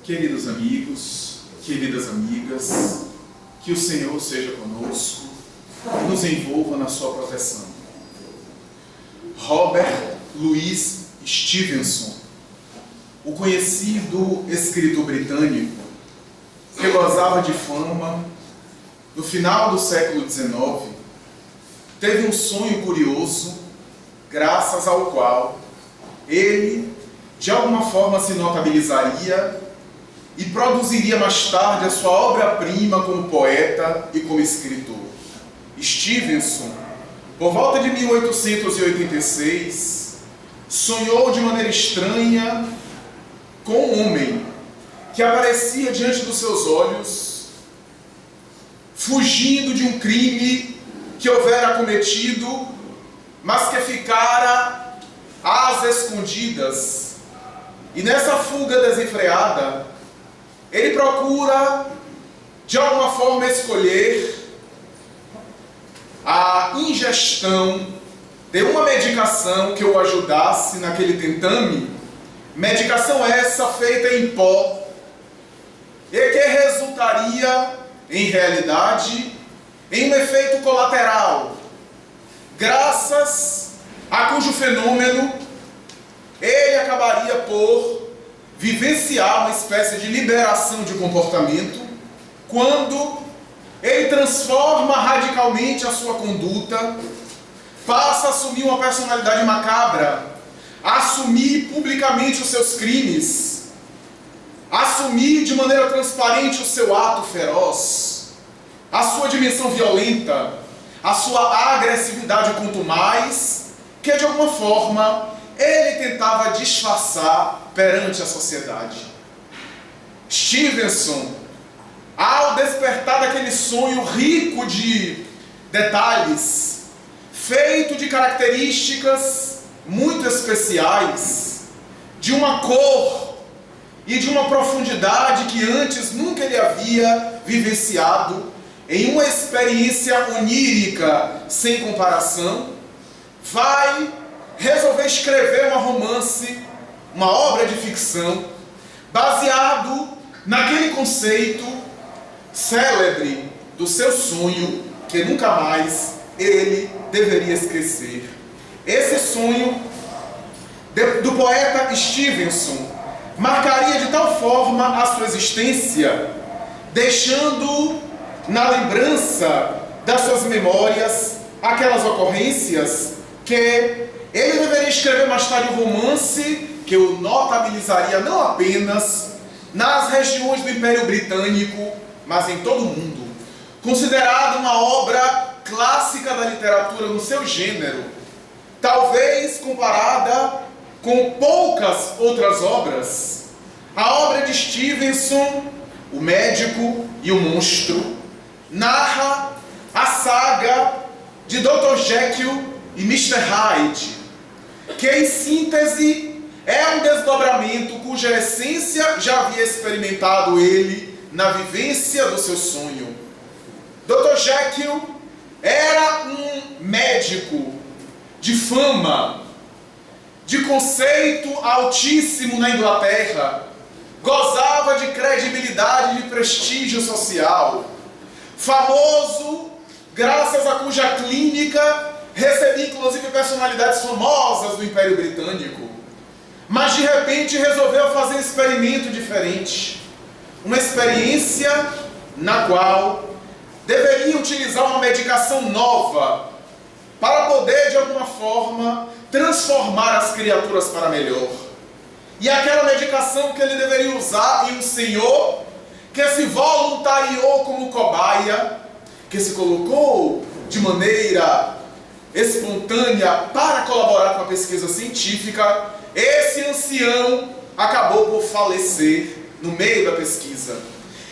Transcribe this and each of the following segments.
Queridos amigos, queridas amigas, que o Senhor seja conosco e nos envolva na sua proteção. Robert Louis Stevenson, o conhecido escritor britânico que gozava de fama no final do século XIX, teve um sonho curioso, graças ao qual ele, de alguma forma, se notabilizaria e produziria mais tarde a sua obra-prima como poeta e como escritor. Stevenson, por volta de 1886, sonhou de maneira estranha com um homem que aparecia diante dos seus olhos, fugindo de um crime que houvera cometido, mas que ficara às escondidas. E nessa fuga desenfreada, ele procura, de alguma forma, escolher a ingestão de uma medicação que o ajudasse naquele tentame, medicação essa feita em pó, e que resultaria, em realidade, em um efeito colateral, graças a cujo fenômeno ele acabaria por vivenciar uma espécie de liberação de comportamento, quando ele transforma radicalmente a sua conduta, passa a assumir uma personalidade macabra, a assumir publicamente os seus crimes, assumir de maneira transparente o seu ato feroz, a sua dimensão violenta, a sua agressividade quanto mais, que de alguma forma ele tentava disfarçar perante a sociedade. Stevenson, ao despertar daquele sonho rico de detalhes, feito de características muito especiais, de uma cor e de uma profundidade que antes nunca ele havia vivenciado, em uma experiência onírica sem comparação, vai resolver escrever um romance, uma obra de ficção, baseado naquele conceito célebre do seu sonho, que nunca mais ele deveria esquecer. Esse sonho do poeta Stevenson marcaria de tal forma a sua existência, deixando na lembrança das suas memórias aquelas ocorrências que ele deveria escrever mais tarde um romance que o notabilizaria não apenas nas regiões do Império Britânico, mas em todo o mundo. Considerado uma obra clássica da literatura no seu gênero, talvez comparada com poucas outras obras, a obra de Stevenson, O Médico e o Monstro, narra a saga de Dr. Jekyll e Mr. Hyde, que em síntese é um desdobramento cuja essência já havia experimentado ele na vivência do seu sonho. Dr. Jekyll era um médico de fama, de conceito altíssimo na Inglaterra, gozava de credibilidade e de prestígio social, famoso graças a cuja clínica recebia inclusive personalidades famosas do Império Britânico, mas de repente resolveu fazer um experimento diferente, uma experiência na qual deveria utilizar uma medicação nova para poder de alguma forma transformar as criaturas para melhor. E aquela medicação que ele deveria usar em um senhor que se voluntariou como cobaia, que se colocou de maneira espontânea para colaborar com a pesquisa científica, esse ancião acabou por falecer no meio da pesquisa.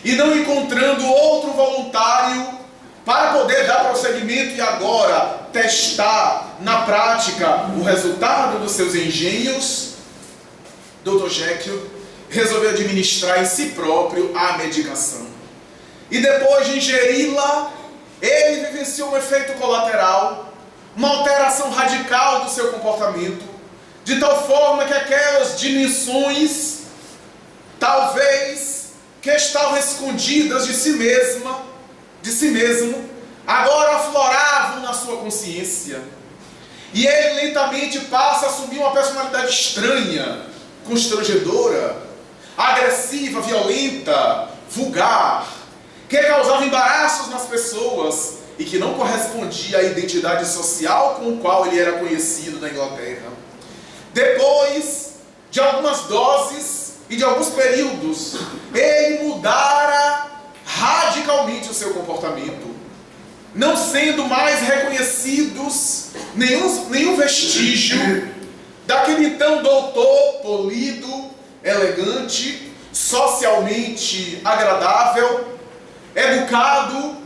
E não encontrando outro voluntário para poder dar prosseguimento e agora testar na prática o resultado dos seus engenhos, Dr. Jekyll resolveu administrar em si próprio a medicação. E depois de ingeri-la, ele vivenciou um efeito colateral, uma alteração radical do seu comportamento, de tal forma que aquelas dimensões talvez que estavam escondidas de si mesmo, agora afloravam na sua consciência. E ele lentamente passa a assumir uma personalidade estranha, constrangedora, agressiva, violenta, vulgar, que causava embaraços nas pessoas e que não correspondia à identidade social com a qual ele era conhecido na Inglaterra. Depois de algumas doses e de alguns períodos, ele mudara radicalmente o seu comportamento, não sendo mais reconhecidos nenhum vestígio daquele então doutor polido, elegante, socialmente agradável, educado,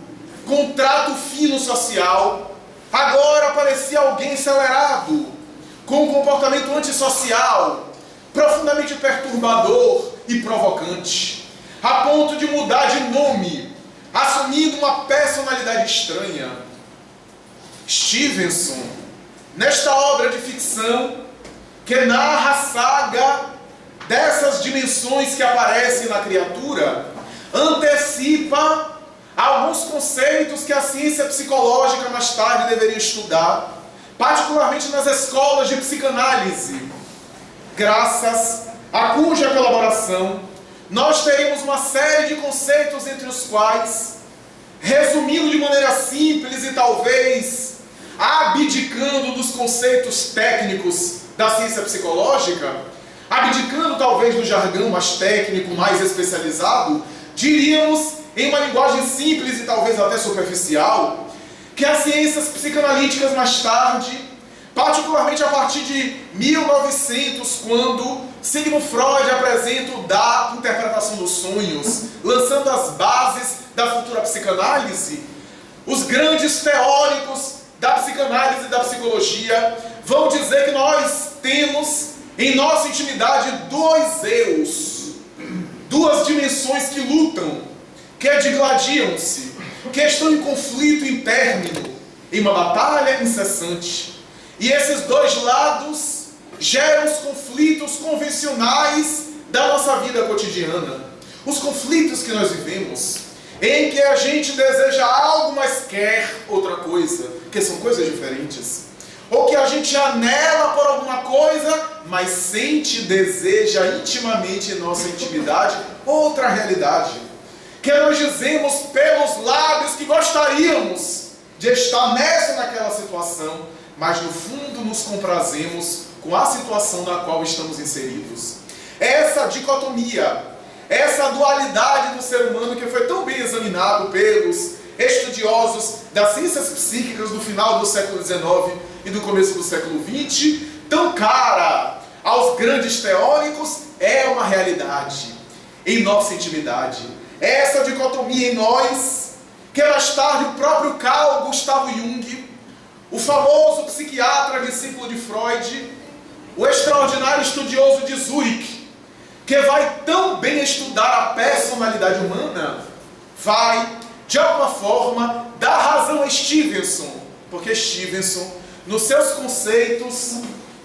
com trato fino social. Agora parecia alguém acelerado, com um comportamento antissocial, profundamente perturbador e provocante, a ponto de mudar de nome, assumindo uma personalidade estranha. Stevenson, nesta obra de ficção, que narra a saga dessas dimensões que aparecem na criatura, antecipa alguns conceitos que a ciência psicológica mais tarde deveria estudar, particularmente nas escolas de psicanálise, graças a cuja colaboração nós teremos uma série de conceitos entre os quais, resumindo de maneira simples e talvez abdicando dos conceitos técnicos da ciência psicológica, abdicando talvez do jargão mais técnico, mais especializado, diríamos em uma linguagem simples e talvez até superficial, que as ciências psicanalíticas mais tarde, particularmente a partir de 1900, quando Sigmund Freud apresenta o da interpretação dos sonhos, lançando as bases da futura psicanálise, os grandes teóricos da psicanálise e da psicologia vão dizer que nós temos em nossa intimidade dois eus, duas dimensões que lutam, que digladiam-se, que estão em conflito interno, em uma batalha incessante. E esses dois lados geram os conflitos convencionais da nossa vida cotidiana. Os conflitos que nós vivemos, em que a gente deseja algo, mas quer outra coisa, que são coisas diferentes. Ou que a gente anela por alguma coisa, mas sente e deseja intimamente em nossa intimidade outra realidade. Que nós dizemos pelos lábios que gostaríamos de estar nessa ou naquela situação, mas no fundo nos comprazemos com a situação na qual estamos inseridos. Essa dicotomia, essa dualidade do ser humano que foi tão bem examinado pelos estudiosos das ciências psíquicas do final do século XIX e do começo do século XX, tão cara aos grandes teóricos, é uma realidade em nossa intimidade. Essa dicotomia em nós, que mais tarde o próprio Carl Gustav Jung, o famoso psiquiatra discípulo de Freud, o extraordinário estudioso de Zurich, que vai tão bem estudar a personalidade humana, vai, de alguma forma, dar razão a Stevenson, porque Stevenson, nos seus conceitos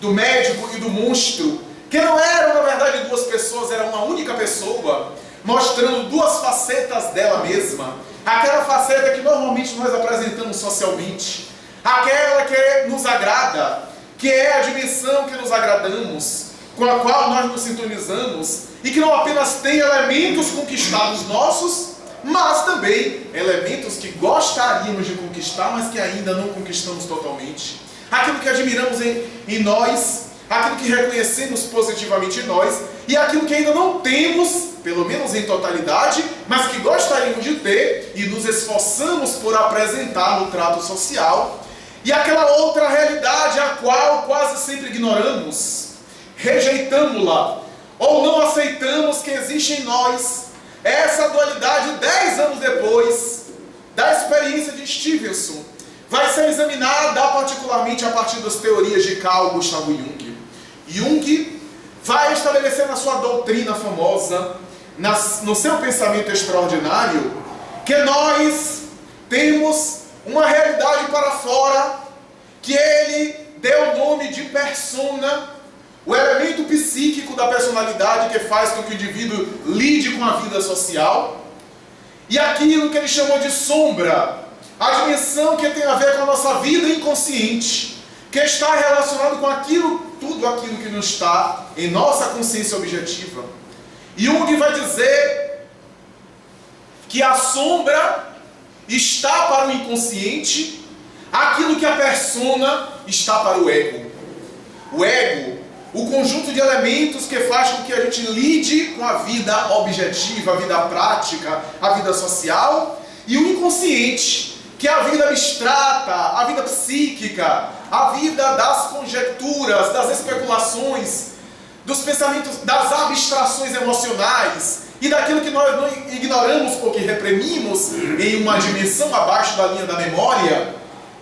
do médico e do monstro, que não eram, na verdade, duas pessoas, era uma única pessoa, mostrando duas facetas dela mesma, aquela faceta que normalmente nós apresentamos socialmente, aquela que nos agrada, que é a dimensão que nos agradamos, com a qual nós nos sintonizamos, e que não apenas tem elementos conquistados nossos, mas também elementos que gostaríamos de conquistar, mas que ainda não conquistamos totalmente. Aquilo que admiramos em nós, aquilo que reconhecemos positivamente em nós, e aquilo que ainda não temos, pelo menos em totalidade, mas que gostaríamos de ter e nos esforçamos por apresentar no trato social. E aquela outra realidade a qual quase sempre ignoramos, rejeitamos-la, ou não aceitamos que existe em nós. Essa dualidade, 10 anos depois da experiência de Stevenson, vai ser examinada particularmente a partir das teorias de Carl Gustav Jung. Jung vai estabelecer na sua doutrina famosa, no seu pensamento extraordinário, que nós temos uma realidade para fora, que ele deu o nome de persona, o elemento psíquico da personalidade que faz com que o indivíduo lide com a vida social, e aquilo que ele chamou de sombra, a dimensão que tem a ver com a nossa vida inconsciente, que está relacionado com tudo aquilo que não está em nossa consciência objetiva. Jung vai dizer que a sombra está para o inconsciente, aquilo que a persona está para o ego. O ego, o conjunto de elementos que faz com que a gente lide com a vida objetiva, a vida prática, a vida social, e o inconsciente, que é a vida abstrata, a vida psíquica, a vida das conjecturas, das especulações, dos pensamentos, das abstrações emocionais e daquilo que nós não ignoramos ou que reprimimos em uma dimensão abaixo da linha da memória,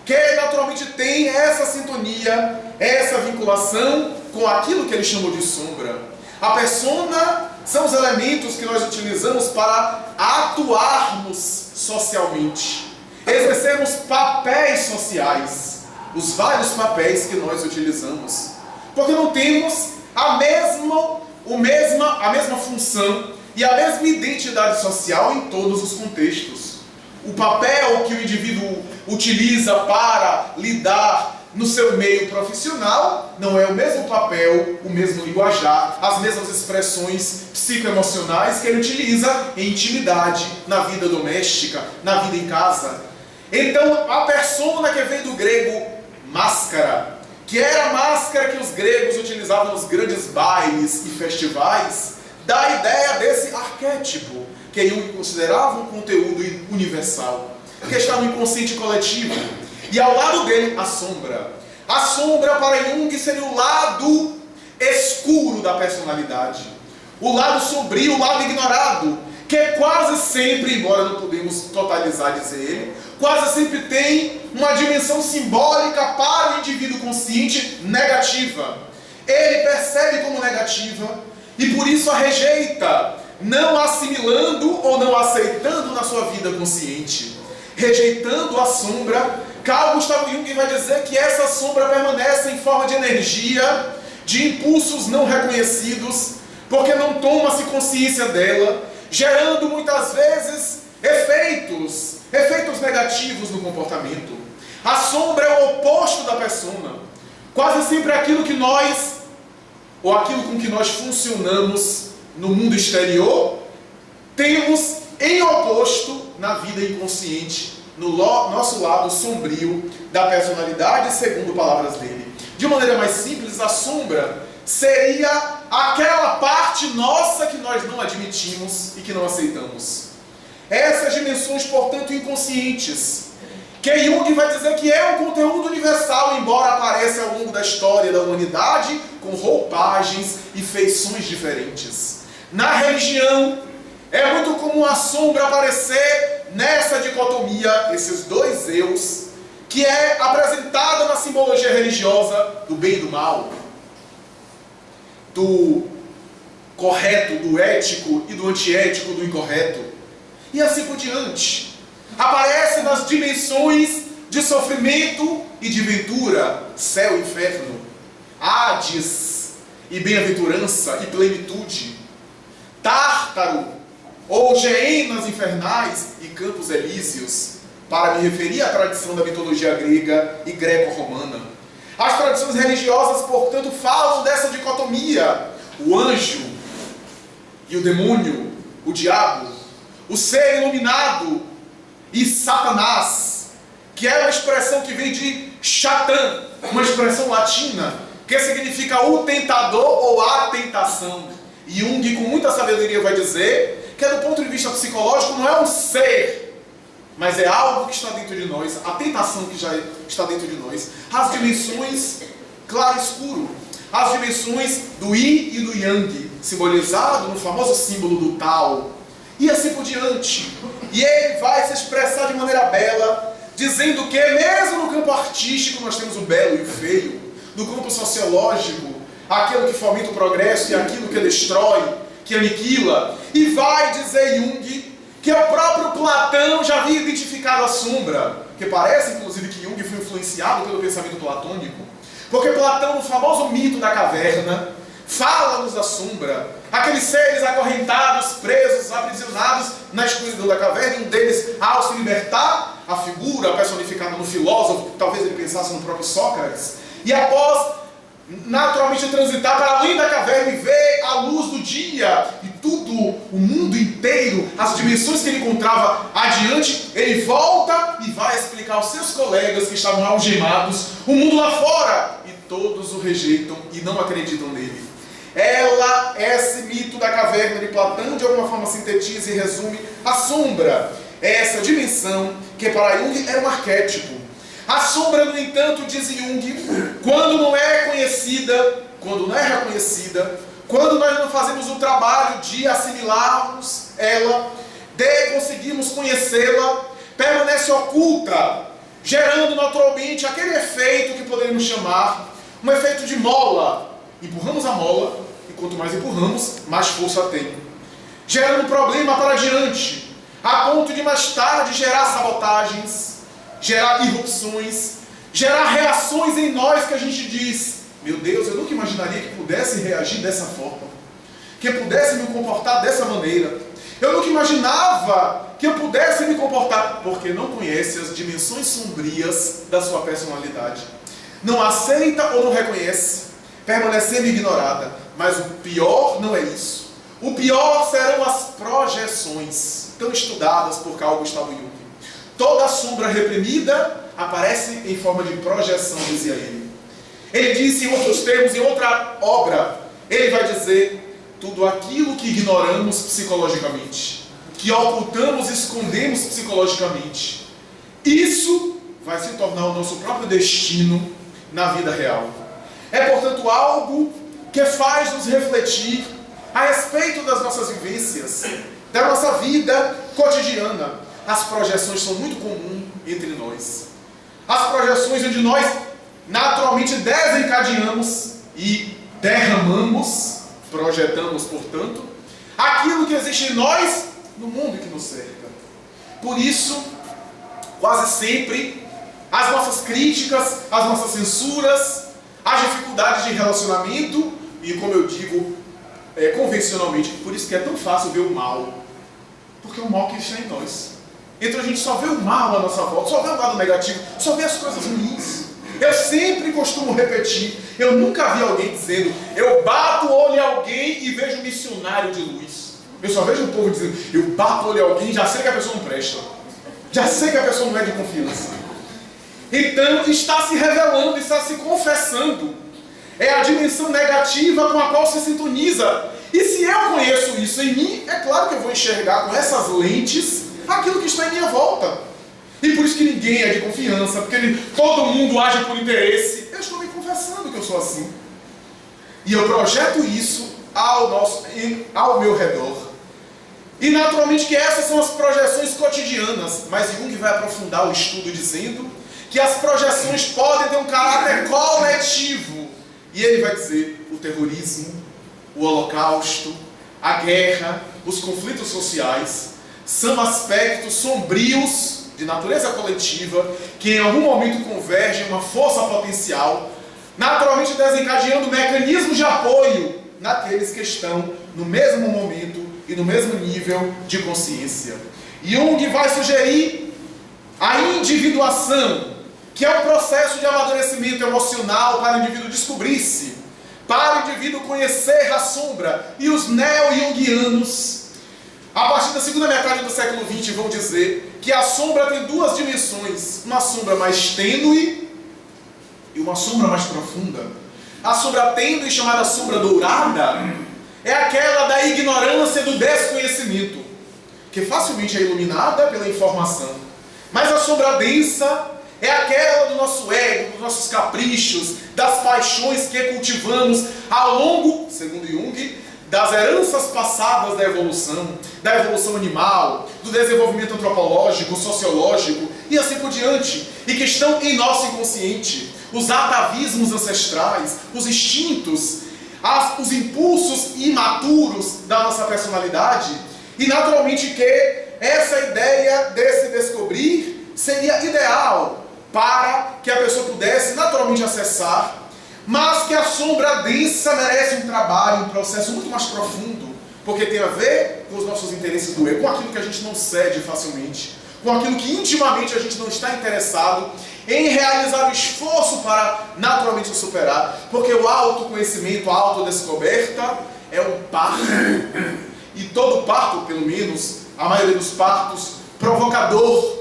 que naturalmente tem essa sintonia, essa vinculação com aquilo que ele chamou de sombra. A persona são os elementos que nós utilizamos para atuarmos socialmente, exercermos papéis sociais, os vários papéis que nós utilizamos, porque não temos a mesma função e a mesma identidade social em todos os contextos. O papel que o indivíduo utiliza para lidar no seu meio profissional não é o mesmo papel, o mesmo linguajar, as mesmas expressões psicoemocionais que ele utiliza em intimidade, na vida doméstica, na vida em casa. Então, a persona que vem do grego máscara, que era a máscara que os gregos utilizavam nos grandes bailes e festivais, dá a ideia desse arquétipo, que Jung considerava um conteúdo universal, que está no inconsciente coletivo. E ao lado dele, a sombra. A sombra para Jung seria o lado escuro da personalidade, o lado sombrio, o lado ignorado, que quase sempre, embora não podemos totalizar dizer ele, quase sempre tem uma dimensão simbólica para o indivíduo consciente negativa. Ele percebe como negativa e por isso a rejeita, não assimilando ou não aceitando na sua vida consciente. Rejeitando a sombra, Carl Gustav Jung vai dizer que essa sombra permanece em forma de energia, de impulsos não reconhecidos, porque não toma-se consciência dela, gerando muitas vezes efeitos negativos no comportamento. A sombra é o oposto da persona. Quase sempre aquilo que nós, ou aquilo com que nós funcionamos no mundo exterior, temos em oposto na vida inconsciente, no nosso lado sombrio da personalidade, segundo palavras dele. De maneira mais simples, a sombra seria aquela parte nossa que nós não admitimos e que não aceitamos. Essas dimensões, portanto, inconscientes, que Jung vai dizer que é um conteúdo universal, embora apareça ao longo da história da humanidade com roupagens e feições diferentes. Na religião, é muito comum a sombra aparecer nessa dicotomia, esses dois eus, que é apresentada na simbologia religiosa do bem e do mal, do correto, do ético e do antiético, do incorreto, e assim por diante. Aparece nas dimensões de sofrimento e de ventura, céu e inferno, Hades e bem-aventurança e plenitude, Tártaro ou geenas infernais e campos elíseos, para me referir à tradição da mitologia grega e greco-romana. As tradições religiosas, portanto, falam dessa dicotomia: o anjo e o demônio, o diabo, o ser iluminado e Satanás, que é uma expressão que vem de Satã, uma expressão latina, que significa o tentador ou a tentação. E Jung, com muita sabedoria, vai dizer que, do ponto de vista psicológico, não é um ser, mas é algo que está dentro de nós, a tentação que já está dentro de nós. As dimensões claro e escuro, as dimensões do Yin e do Yang, simbolizado no famoso símbolo do Tao, e assim por diante. E ele vai se expressar de maneira bela, dizendo que mesmo no campo artístico nós temos o belo e o feio, no campo sociológico, aquilo que fomenta o progresso e aquilo que destrói, que aniquila. E vai dizer Jung que o próprio Platão já havia identificado a sombra, que parece inclusive que Jung foi influenciado pelo pensamento platônico, porque Platão, no famoso mito da caverna, fala-nos da sombra, aqueles seres acorrentados, presos, aprisionados na escuridão da caverna, e um deles, ao se libertar, a figura personificada no filósofo, talvez ele pensasse no próprio Sócrates, e após naturalmente transitar para além da caverna e ver a luz do dia e tudo, o mundo inteiro, as dimensões que ele encontrava adiante, ele volta e vai explicar aos seus colegas que estavam algemados o mundo lá fora, e todos o rejeitam e não acreditam nele. Esse mito da caverna de Platão, de alguma forma sintetiza e resume a sombra, essa dimensão que para Jung era um arquétipo. A sombra, no entanto, diz Jung, quando não é conhecida, quando não é reconhecida, quando nós não fazemos o trabalho de assimilarmos ela, de conseguirmos conhecê-la, permanece oculta, gerando naturalmente aquele efeito que poderíamos chamar um efeito de mola. Empurramos a mola, e quanto mais empurramos, mais força tem. Gerando um problema para diante, a ponto de mais tarde gerar sabotagens, gerar irrupções, gerar reações em nós que a gente diz: meu Deus, eu nunca imaginaria que pudesse reagir dessa forma, que eu pudesse me comportar dessa maneira. Eu nunca imaginava que eu pudesse me comportar, porque não conhece as dimensões sombrias da sua personalidade. Não aceita ou não reconhece, permanecendo ignorada. Mas o pior não é isso. O pior serão as projeções, tão estudadas por Carl Gustav Jung. Toda sombra reprimida aparece em forma de projeção, dizia ele. Ele disse em outros termos, em outra obra, ele vai dizer: tudo aquilo que ignoramos psicologicamente, que ocultamos e escondemos psicologicamente, isso vai se tornar o nosso próprio destino na vida real. É, portanto, algo que faz nos refletir a respeito das nossas vivências, da nossa vida cotidiana. As projeções são muito comuns entre nós. As projeções onde nós naturalmente desencadeamos e derramamos, projetamos, portanto, aquilo que existe em nós no mundo que nos cerca. Por isso, quase sempre, as nossas críticas, as nossas censuras, as dificuldades de relacionamento, e como eu digo convencionalmente, por isso que é tão fácil ver o mal, porque é o mal que está em nós. Então a gente só vê o mal à nossa volta, só vê o lado negativo, só vê as coisas ruins. Eu sempre costumo repetir, eu nunca vi alguém dizendo: eu bato o olho em alguém e vejo um missionário de luz. Eu só vejo o povo dizendo: eu bato o olho em alguém e já sei que a pessoa não presta, já sei que a pessoa não é de confiança. Então está se revelando, está se confessando. É a dimensão negativa com a qual se sintoniza. E se eu conheço isso em mim, é claro que eu vou enxergar com essas lentes aquilo que está em minha volta. E por isso que ninguém é de confiança, porque todo mundo age por interesse. Eu estou me confessando que eu sou assim. E eu projeto isso ao meu redor. E naturalmente que essas são as projeções cotidianas. Mas Jung vai aprofundar o estudo dizendo que as projeções podem ter um caráter coletivo. E ele vai dizer: o terrorismo, o holocausto, a guerra, os conflitos sociais são aspectos sombrios de natureza coletiva que em algum momento convergem em uma força potencial, naturalmente desencadeando mecanismos de apoio naqueles que estão no mesmo momento e no mesmo nível de consciência. Jung vai sugerir a individuação, que é um processo de amadurecimento emocional para o indivíduo descobrir-se, para o indivíduo conhecer a sombra. E os neo-jungianos, a partir da segunda metade do século XX, vão dizer que a sombra tem duas dimensões: uma sombra mais tênue e uma sombra mais profunda. A sombra tênue, chamada sombra dourada, é aquela da ignorância, do desconhecimento, que facilmente é iluminada pela informação. Mas a sombra densa é aquela do nosso ego, dos nossos caprichos, das paixões que cultivamos ao longo, segundo Jung, das heranças passadas da evolução animal, do desenvolvimento antropológico, sociológico e assim por diante, e que estão em nosso inconsciente. Os atavismos ancestrais, os instintos, os impulsos imaturos da nossa personalidade, e naturalmente que essa ideia desse descobrir seria ideal para que a pessoa pudesse naturalmente acessar, mas que a sombra densa merece um trabalho, um processo muito mais profundo, porque tem a ver com os nossos interesses do ego, com aquilo que a gente não cede facilmente, com aquilo que intimamente a gente não está interessado em realizar o esforço para naturalmente superar, porque o autoconhecimento, a autodescoberta é um parto, e todo parto, pelo menos, a maioria dos partos, provocador,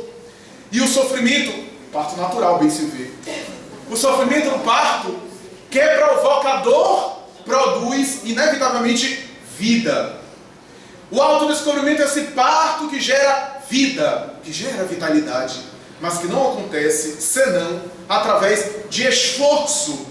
e o sofrimento, parto natural, bem se vê, o sofrimento do parto, que é provocador, produz inevitavelmente vida. O autodescobrimento é esse parto que gera vida, que gera vitalidade, mas que não acontece senão através de esforço.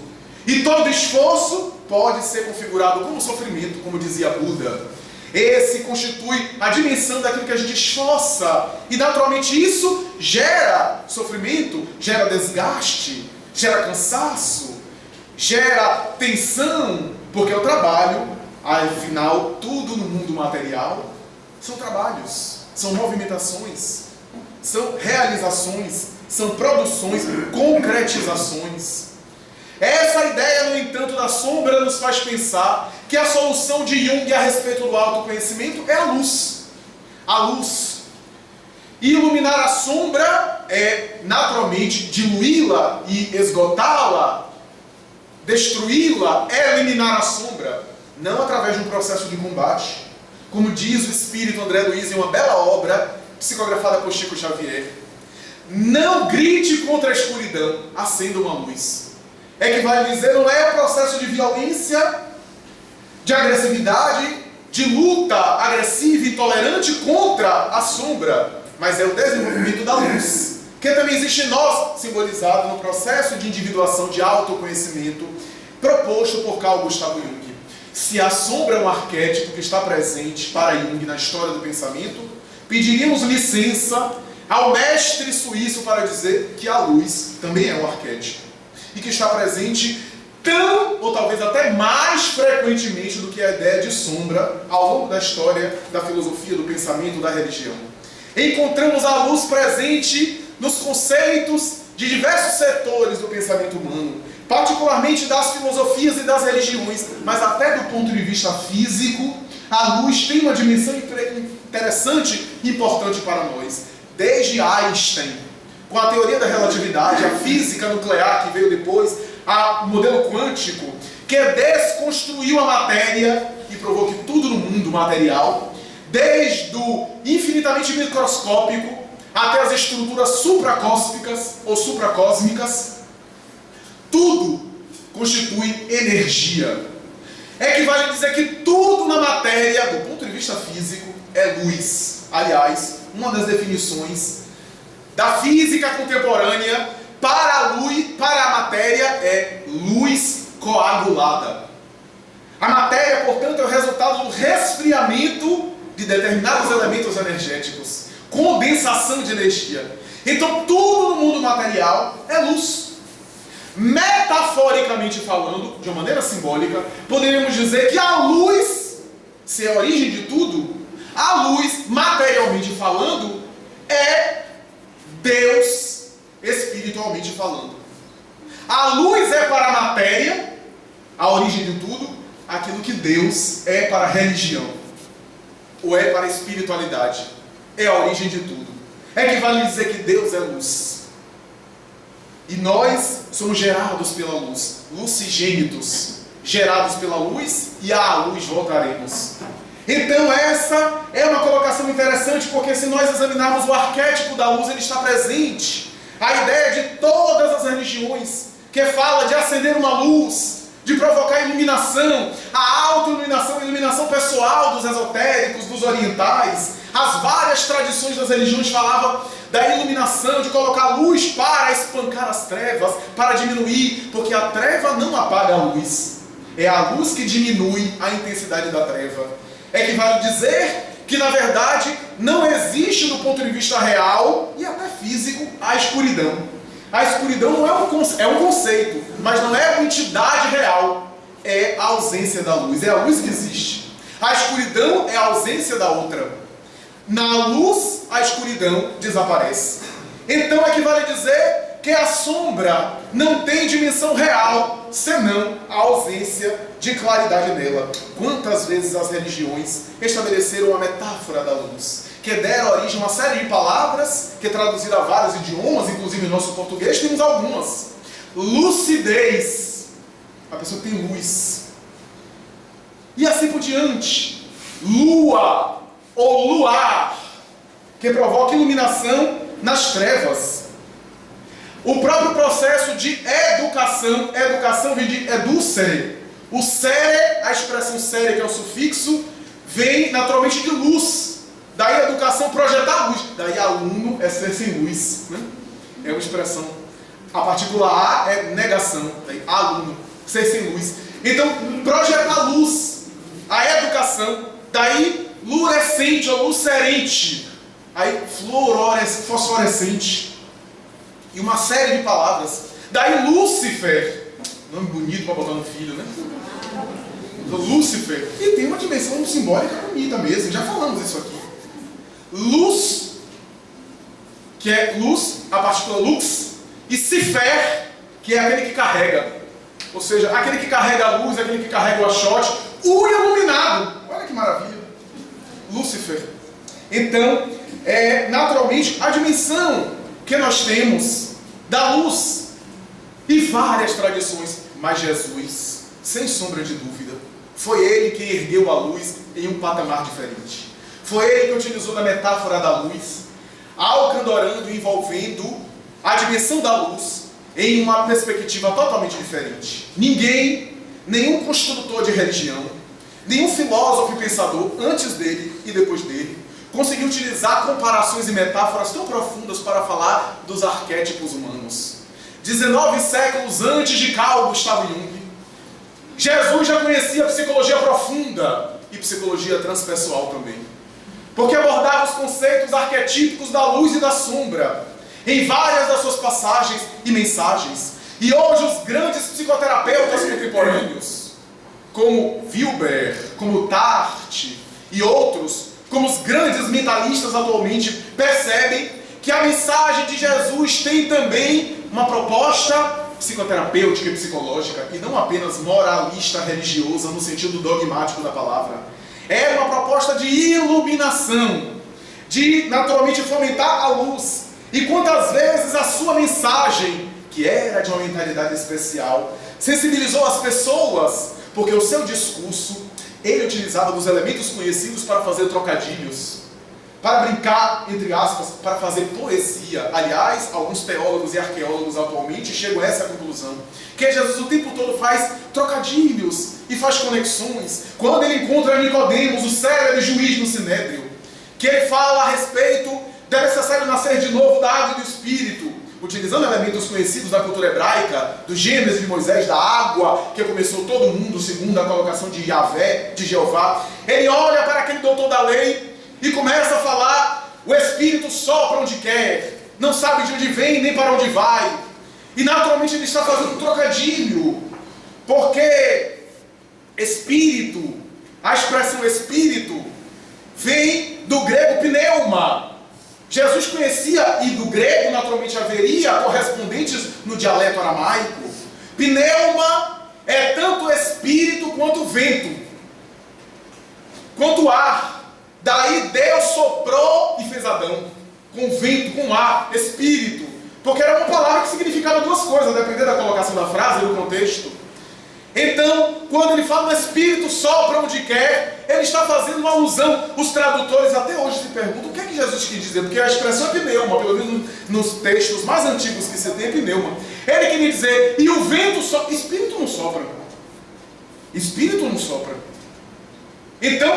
E todo esforço pode ser configurado como sofrimento, como dizia Buda. Esse constitui a dimensão daquilo que a gente esforça. E naturalmente isso gera sofrimento, gera desgaste, gera cansaço, gera tensão, porque o trabalho, afinal, tudo no mundo material são trabalhos, são movimentações, são realizações, são produções, concretizações. Essa ideia, no entanto, da sombra nos faz pensar que a solução de Jung a respeito do autoconhecimento é a luz. A luz. Iluminar a sombra é, naturalmente, diluí-la e esgotá-la, destruí-la, é eliminar a sombra, não através de um processo de combate. Como diz o espírito André Luiz em uma bela obra, psicografada por Chico Xavier, não grite contra a escuridão, acenda uma luz. É que vale dizer, não é processo de violência, de agressividade, de luta agressiva e intolerante contra a sombra, mas é o desenvolvimento da luz, que também existe em nós, simbolizado no processo de individuação, de autoconhecimento, proposto por Carl Gustav Jung. Se a sombra é um arquétipo que está presente para Jung na história do pensamento, pediríamos licença ao mestre suíço para dizer que a luz também é um arquétipo e que está presente tão, ou talvez até mais frequentemente do que a ideia de sombra ao longo da história da filosofia, do pensamento, da religião. Encontramos a luz presente nos conceitos de diversos setores do pensamento humano, particularmente das filosofias e das religiões, mas até do ponto de vista físico, a luz tem uma dimensão interessante e importante para nós. Desde Einstein, com a teoria da relatividade, a física nuclear que veio depois, o modelo quântico, que desconstruiu a matéria e provou que tudo no mundo material, desde o infinitamente microscópico até as estruturas supracósmicas ou supracósmicas, tudo constitui energia. É que vale dizer que tudo na matéria, do ponto de vista físico, é luz. Aliás, uma das definições da física contemporânea para a luz, para a matéria, é luz coagulada. A matéria, portanto, é o resultado do resfriamento de determinados elementos energéticos, condensação de energia. Então, tudo no mundo material é luz. Metaforicamente falando, de uma maneira simbólica, poderíamos dizer que a luz, se é a origem de tudo, a luz, materialmente falando, é Deus, espiritualmente falando. A luz é para a matéria, a origem de tudo, aquilo que Deus é para a religião, ou é para a espiritualidade, é a origem de tudo. É que vale dizer que Deus é luz. E nós somos gerados pela luz, lucigênitos, gerados pela luz, e à luz voltaremos. Então essa é uma colocação interessante, porque se nós examinarmos o arquétipo da luz, ele está presente. A ideia de todas as religiões, que fala de acender uma luz, de provocar iluminação, a auto-iluminação, a iluminação pessoal dos esotéricos, dos orientais, as várias tradições das religiões falavam da iluminação, de colocar luz para espancar as trevas, para diminuir, porque a treva não apaga a luz, é a luz que diminui a intensidade da treva. É que vale dizer que, na verdade, não existe, do ponto de vista real e até físico, a escuridão. A escuridão não é um conceito, mas não é uma entidade real. É a ausência da luz, é a luz que existe. A escuridão é a ausência da outra. Na luz, a escuridão desaparece. Então é que vale dizer que a sombra não tem dimensão real, senão a ausência de claridade nela. Quantas vezes as religiões estabeleceram a metáfora da luz, que deram origem a uma série de palavras, que traduziram a vários idiomas, inclusive em nosso português, temos algumas. Lucidez, a pessoa que tem luz. E assim por diante. Lua, ou luar, que provoca iluminação nas trevas. O próprio processo de educação vem de educere. O sere, a expressão sere, que é o sufixo, vem naturalmente de luz. Daí a educação projetar luz. Daí aluno é ser sem luz. Né? É uma expressão. A partícula A é negação. Daí aluno, ser sem luz. Então, projetar luz. A educação. Daí lurescente ou lucerente. Aí fosforescente. E uma série de palavras. Daí Lúcifer. Nome bonito para botar no filho, né? Lúcifer. E tem uma dimensão simbólica bonita mesmo. Já falamos isso aqui. Luz, que é luz, a partícula lux. E Cifer, que é aquele que carrega. Ou seja, aquele que carrega a luz, aquele que carrega o achote. O iluminado. Olha que maravilha. Lúcifer. Então, naturalmente, a dimensão que nós temos da luz e várias tradições, mas Jesus, sem sombra de dúvida, foi ele que ergueu a luz em um patamar diferente. Foi ele que utilizou da metáfora da luz, alcandorando e envolvendo a dimensão da luz em uma perspectiva totalmente diferente. Ninguém, nenhum construtor de religião, nenhum filósofo e pensador antes dele e depois dele conseguiu utilizar comparações e metáforas tão profundas para falar dos arquétipos humanos. 19 séculos antes de Carl Gustav Jung, Jesus já conhecia a psicologia profunda e psicologia transpessoal também, porque abordava os conceitos arquetípicos da luz e da sombra em várias das suas passagens e mensagens. E hoje os grandes psicoterapeutas contemporâneos, como Wilber, como Tarty e outros, como os grandes mentalistas atualmente, percebem que a mensagem de Jesus tem também uma proposta psicoterapêutica e psicológica, e não apenas moralista religiosa no sentido dogmático da palavra. É uma proposta de iluminação, de naturalmente fomentar a luz. E quantas vezes a sua mensagem, que era de uma mentalidade especial, sensibilizou as pessoas, porque o seu discurso, ele utilizava dos elementos conhecidos para fazer trocadilhos, para brincar, entre aspas, para fazer poesia. Aliás, alguns teólogos e arqueólogos atualmente chegam a essa conclusão, que Jesus o tempo todo faz trocadilhos e faz conexões. Quando ele encontra Nicodemos, o célebre juiz no Sinédrio, que ele fala a respeito do necessário nascer de novo da água e do Espírito, utilizando elementos conhecidos da cultura hebraica, do Gênesis de Moisés, da água, que começou todo mundo, segundo a colocação de Yahvé, de Jeová. Ele olha para aquele doutor da lei e começa a falar: o Espírito sopra onde quer, não sabe de onde vem nem para onde vai. E naturalmente ele está fazendo um trocadilho, porque Espírito, a expressão Espírito, vem do grego pneuma. Jesus conhecia, e do grego naturalmente haveria correspondentes no dialeto aramaico. Pneuma é tanto espírito quanto vento, quanto ar. Daí Deus soprou e fez Adão, com vento, com ar, espírito. Porque era uma palavra que significava duas coisas, a depender da colocação da frase e do contexto. Então, quando ele fala o Espírito sopra onde quer, ele está fazendo uma alusão. Os tradutores até hoje se perguntam o que é que Jesus quis dizer, porque a expressão é pneuma, pelo menos nos textos mais antigos que se tem é pneuma. Ele queria dizer, e o vento sopra. Espírito não sopra. Espírito não sopra. Então,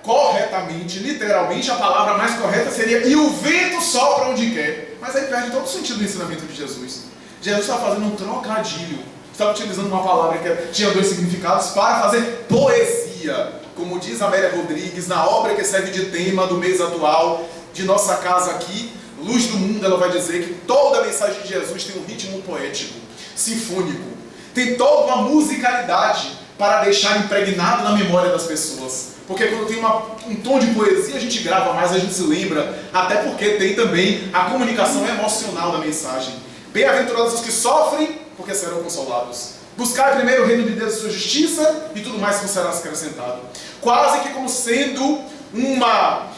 corretamente, literalmente, a palavra mais correta seria, e o vento sopra onde quer. Mas aí perde todo o sentido do ensinamento de Jesus. Jesus está fazendo um trocadilho. Estava utilizando uma palavra que tinha dois significados para fazer poesia. Como diz Amélia Rodrigues, na obra que serve de tema do mês atual de nossa casa aqui, Luz do Mundo, ela vai dizer que toda a mensagem de Jesus tem um ritmo poético, sinfônico. Tem toda uma musicalidade para deixar impregnado na memória das pessoas. Porque quando tem um tom de poesia, a gente grava mais, a gente se lembra. Até porque tem também a comunicação emocional da mensagem. Bem-aventurados os que sofrem, porque serão consolados. Buscar primeiro o reino de Deus e sua justiça, e tudo mais será acrescentado. Quase que como sendo uma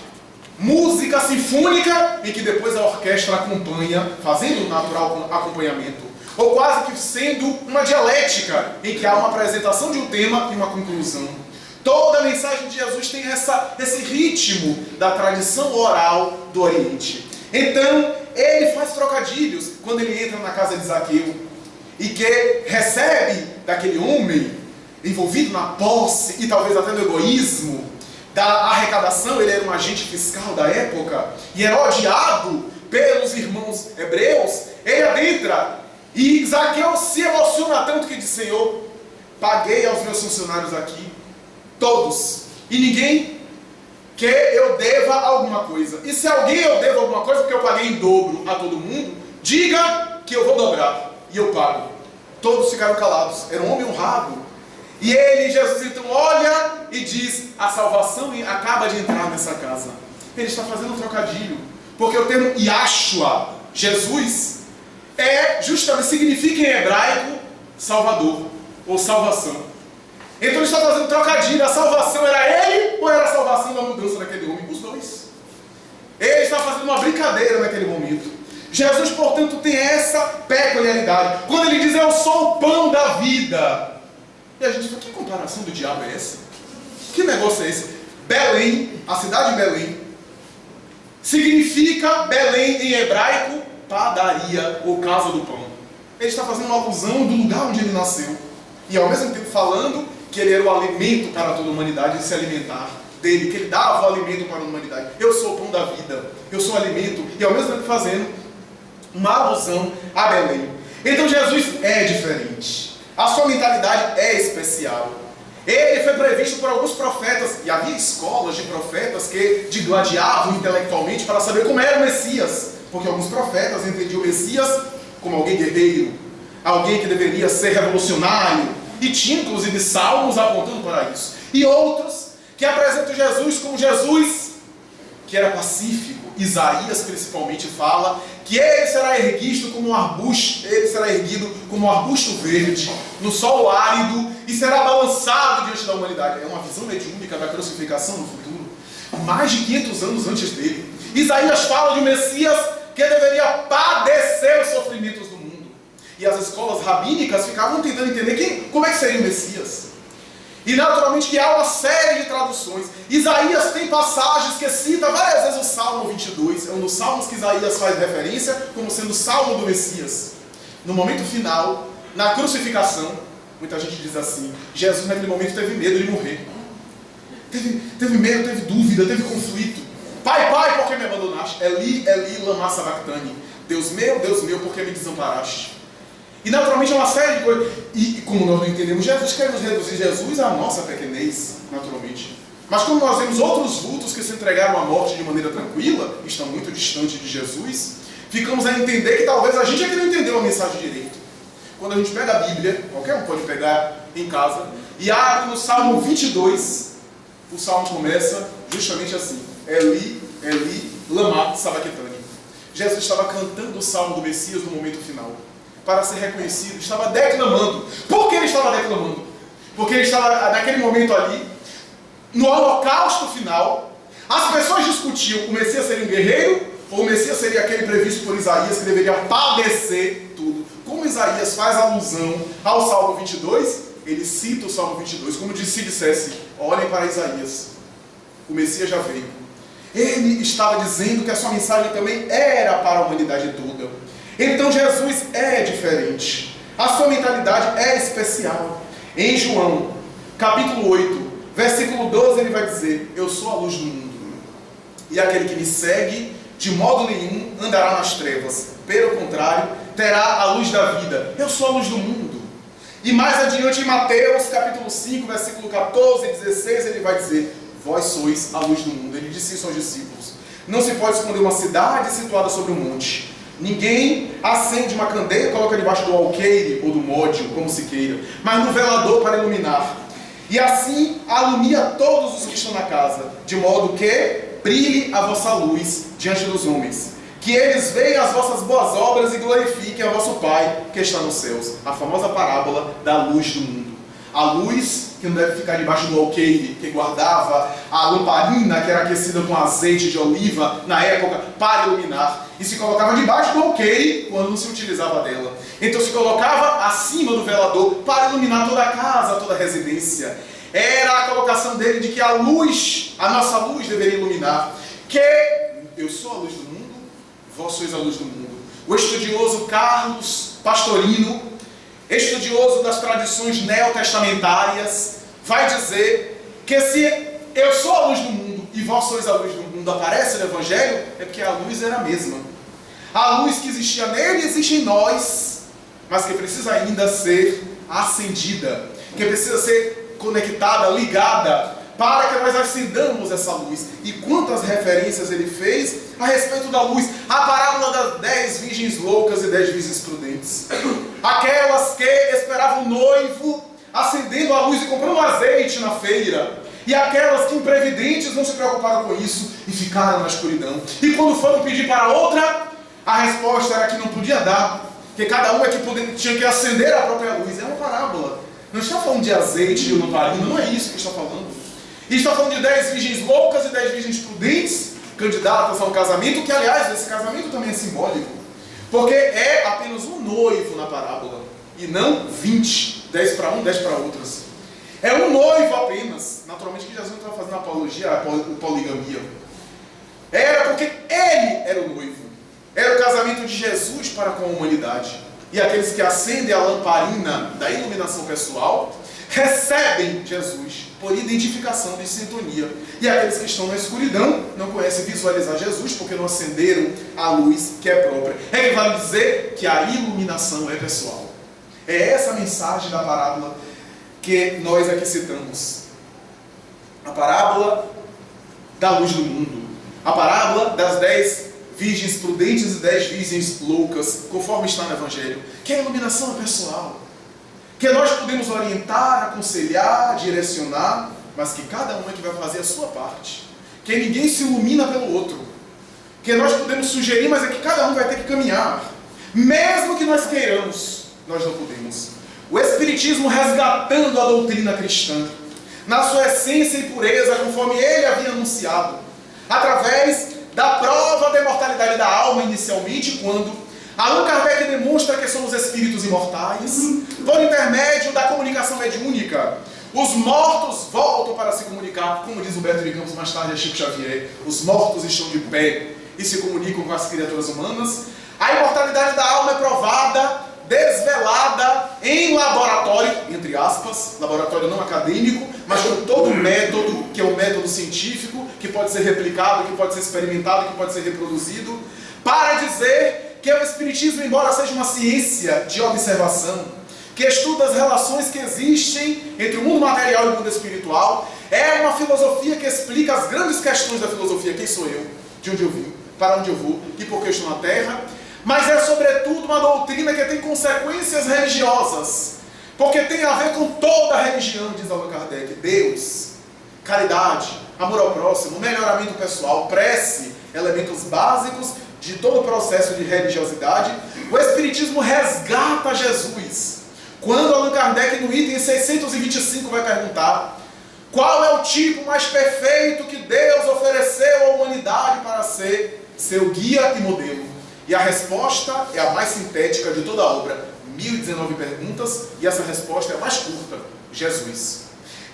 música sinfônica, em que depois a orquestra acompanha, fazendo o natural acompanhamento. Ou quase que sendo uma dialética, em que há uma apresentação de um tema e uma conclusão. Toda a mensagem de Jesus tem esse ritmo da tradição oral do Oriente. Então, ele faz trocadilhos quando ele entra na casa de Zaqueu e que recebe daquele homem envolvido na posse e talvez até no egoísmo da arrecadação. Ele era um agente fiscal da época e era odiado pelos irmãos hebreus. Ele adentra e Zaqueu se emociona tanto que diz: Senhor, paguei aos meus funcionários aqui, todos, e ninguém que eu deva alguma coisa. E se alguém eu devo alguma coisa, porque eu paguei em dobro a todo mundo, diga que eu vou dobrar e eu pago. Todos ficaram calados. Era um homem honrado. E ele, Jesus, então olha e diz: a salvação acaba de entrar nessa casa. Ele está fazendo um trocadilho, porque o termo Yahshua, Jesus, justamente significa em hebraico Salvador ou salvação. Então ele está fazendo trocadilho. A salvação era ele ou era a salvação da mudança daquele homem? Os dois. Ele está fazendo uma brincadeira naquele momento. Jesus, portanto, tem essa peculiaridade. Quando ele diz: eu sou o pão da vida. E a gente fala: que comparação do diabo é essa? Que negócio é esse? Belém, a cidade de Belém, significa Belém em hebraico padaria ou casa do pão. Ele está fazendo uma alusão do lugar onde ele nasceu. E ao mesmo tempo falando que ele era o alimento para toda a humanidade, de se alimentar dele, que ele dava o alimento para a humanidade. Eu sou o pão da vida, eu sou o alimento, e ao mesmo tempo fazendo uma alusão a Belém. Então Jesus é diferente, a sua mentalidade é especial. Ele foi previsto por alguns profetas, e havia escolas de profetas que digladiavam intelectualmente para saber como era o Messias, porque alguns profetas entendiam o Messias como alguém guerreiro, alguém que deveria ser revolucionário, e tinha inclusive salmos apontando para isso. E outros que apresentam Jesus como Jesus que era pacífico. Isaías principalmente fala que ele será erguido como um arbusto, ele será erguido como um arbusto verde no solo árido e será balançado diante da humanidade. É uma visão mediúnica da crucificação no futuro, mais de 500 anos antes dele. Isaías fala de um Messias que deveria padecer os sofrimentos do mundo. E as escolas rabínicas ficavam tentando entender como é que seria o Messias. E naturalmente que há uma série de traduções. Isaías tem passagens que cita várias vezes o Salmo 22. É um dos salmos que Isaías faz referência como sendo o Salmo do Messias. No momento final, na crucificação, muita gente diz assim: Jesus naquele momento teve medo de morrer. Teve medo, teve dúvida, teve conflito. Pai, Pai, por que me abandonaste? Eli, Eli, lama sabachthani. Deus meu, por que me desamparaste? E naturalmente é uma série de coisas. E como nós não entendemos Jesus, queremos reduzir Jesus à nossa pequenez, naturalmente. Mas como nós vemos outros vultos que se entregaram à morte de maneira tranquila, e estão muito distantes de Jesus, ficamos a entender que talvez a gente é que não entendeu a mensagem direito. Quando a gente pega a Bíblia, qualquer um pode pegar em casa, e abre no Salmo 22, o Salmo começa justamente assim: Eli, Eli, lama sabachthani. Jesus estava cantando o Salmo do Messias no momento final. Para ser reconhecido, estava declamando. Por que ele estava declamando? Porque ele estava naquele momento ali, no holocausto final. As pessoas discutiam: o Messias seria um guerreiro ou o Messias seria aquele previsto por Isaías que deveria padecer tudo. Como Isaías faz alusão ao Salmo 22, ele cita o Salmo 22 como se dissesse: olhem para Isaías, o Messias já veio. Ele estava dizendo que a sua mensagem também era para a humanidade toda. Então Jesus é diferente, a sua mentalidade é especial. Em João, capítulo 8, versículo 12, ele vai dizer: eu sou a luz do mundo, e aquele que me segue, de modo nenhum andará nas trevas, pelo contrário, terá a luz da vida. Eu sou a luz do mundo. E mais adiante em Mateus, capítulo 5, versículo 14 e 16, ele vai dizer: vós sois a luz do mundo. Ele disse isso aos discípulos. Não se pode esconder uma cidade situada sobre um monte. Ninguém acende uma candeia e coloca debaixo do alqueire ou do módio, como se queira, mas no velador para iluminar. E assim alumia todos os que estão na casa, de modo que brilhe a vossa luz diante dos homens, que eles vejam as vossas boas obras e glorifiquem a vosso Pai que está nos céus. A famosa parábola da luz do mundo. A luz que não deve ficar debaixo do alqueire, que guardava a lamparina que era aquecida com azeite de oliva na época para iluminar, e se colocava debaixo do alqueire quando não se utilizava dela. Então se colocava acima do velador para iluminar toda a casa, toda a residência. Era a colocação dele de que a luz, a nossa luz deveria iluminar, que eu sou a luz do mundo, vós sois a luz do mundo. O estudioso Carlos Pastorino, estudioso das tradições neotestamentárias, vai dizer que se eu sou a luz do mundo e vós sois a luz do mundo aparece no Evangelho, é porque a luz era a mesma. A luz que existia nele existe em nós, mas que precisa ainda ser acendida, que precisa ser conectada, ligada, para que nós acendamos essa luz. E quantas referências ele fez a respeito da luz. A parábola das 10 virgens loucas e 10 virgens prudentes. Aquelas que esperavam o noivo acendendo a luz e comprando azeite na feira. E aquelas que imprevidentes não se preocuparam com isso e ficaram na escuridão. E quando foram pedir para outra, a resposta era que não podia dar, que cada um é que tinha que acender a própria luz. É uma parábola. Não está falando de azeite e lamparina, não é isso que está falando. E está falando de 10 virgens loucas e 10 virgens prudentes, candidatas ao casamento, que aliás, esse casamento também é simbólico, porque é apenas um noivo na parábola, e não 20, 10 para um, 10 para outras. É um noivo apenas. Naturalmente que Jesus não estava fazendo apologia à poligamia. Era porque ele era o noivo. Era o casamento de Jesus para com a humanidade. E aqueles que acendem a lamparina da iluminação pessoal recebem Jesus por identificação de sintonia. E aqueles que estão na escuridão não conhecem visualizar Jesus porque não acenderam a luz que é própria. É que vale dizer que a iluminação é pessoal. É essa a mensagem da parábola que nós aqui citamos. A parábola da luz do mundo. A parábola das 10 virgens prudentes e 10 virgens loucas, conforme está no Evangelho. Que a iluminação é pessoal. Que nós podemos orientar, aconselhar, direcionar, mas que cada um é que vai fazer a sua parte. Que ninguém se ilumina pelo outro. Que nós podemos sugerir, mas é que cada um vai ter que caminhar. Mesmo que nós queiramos, nós não podemos. O Espiritismo resgatando a doutrina cristã, na sua essência e pureza, conforme ele havia anunciado, através da prova da imortalidade da alma inicialmente, quando Allan Kardec demonstra que somos espíritos imortais, por intermédio da comunicação mediúnica. Os mortos voltam para se comunicar, como diz Humberto de Campos mais tarde a Chico Xavier. Os mortos estão de pé e se comunicam com as criaturas humanas. A imortalidade da alma é provada, desvelada em laboratório, entre aspas, laboratório não acadêmico, mas com todo o método, que é um método científico, que pode ser replicado, que pode ser experimentado, que pode ser reproduzido, para dizer que o Espiritismo, embora seja uma ciência de observação, que estuda as relações que existem entre o mundo material e o mundo espiritual, é uma filosofia que explica as grandes questões da filosofia. Quem sou eu? De onde eu vim? Para onde eu vou? E por que eu estou na Terra? Mas é sobretudo uma doutrina que tem consequências religiosas, porque tem a ver com toda a religião, diz Allan Kardec. Deus, caridade, amor ao próximo, melhoramento pessoal, prece, elementos básicos de todo o processo de religiosidade. O Espiritismo resgata Jesus. Quando Allan Kardec, no item 625, vai perguntar qual é o tipo mais perfeito que Deus ofereceu à humanidade para ser seu guia e modelo. E a resposta é a mais sintética de toda a obra, 1019 perguntas, e essa resposta é a mais curta, Jesus.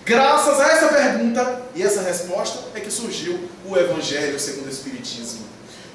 Graças a essa pergunta e essa resposta é que surgiu o Evangelho segundo o Espiritismo,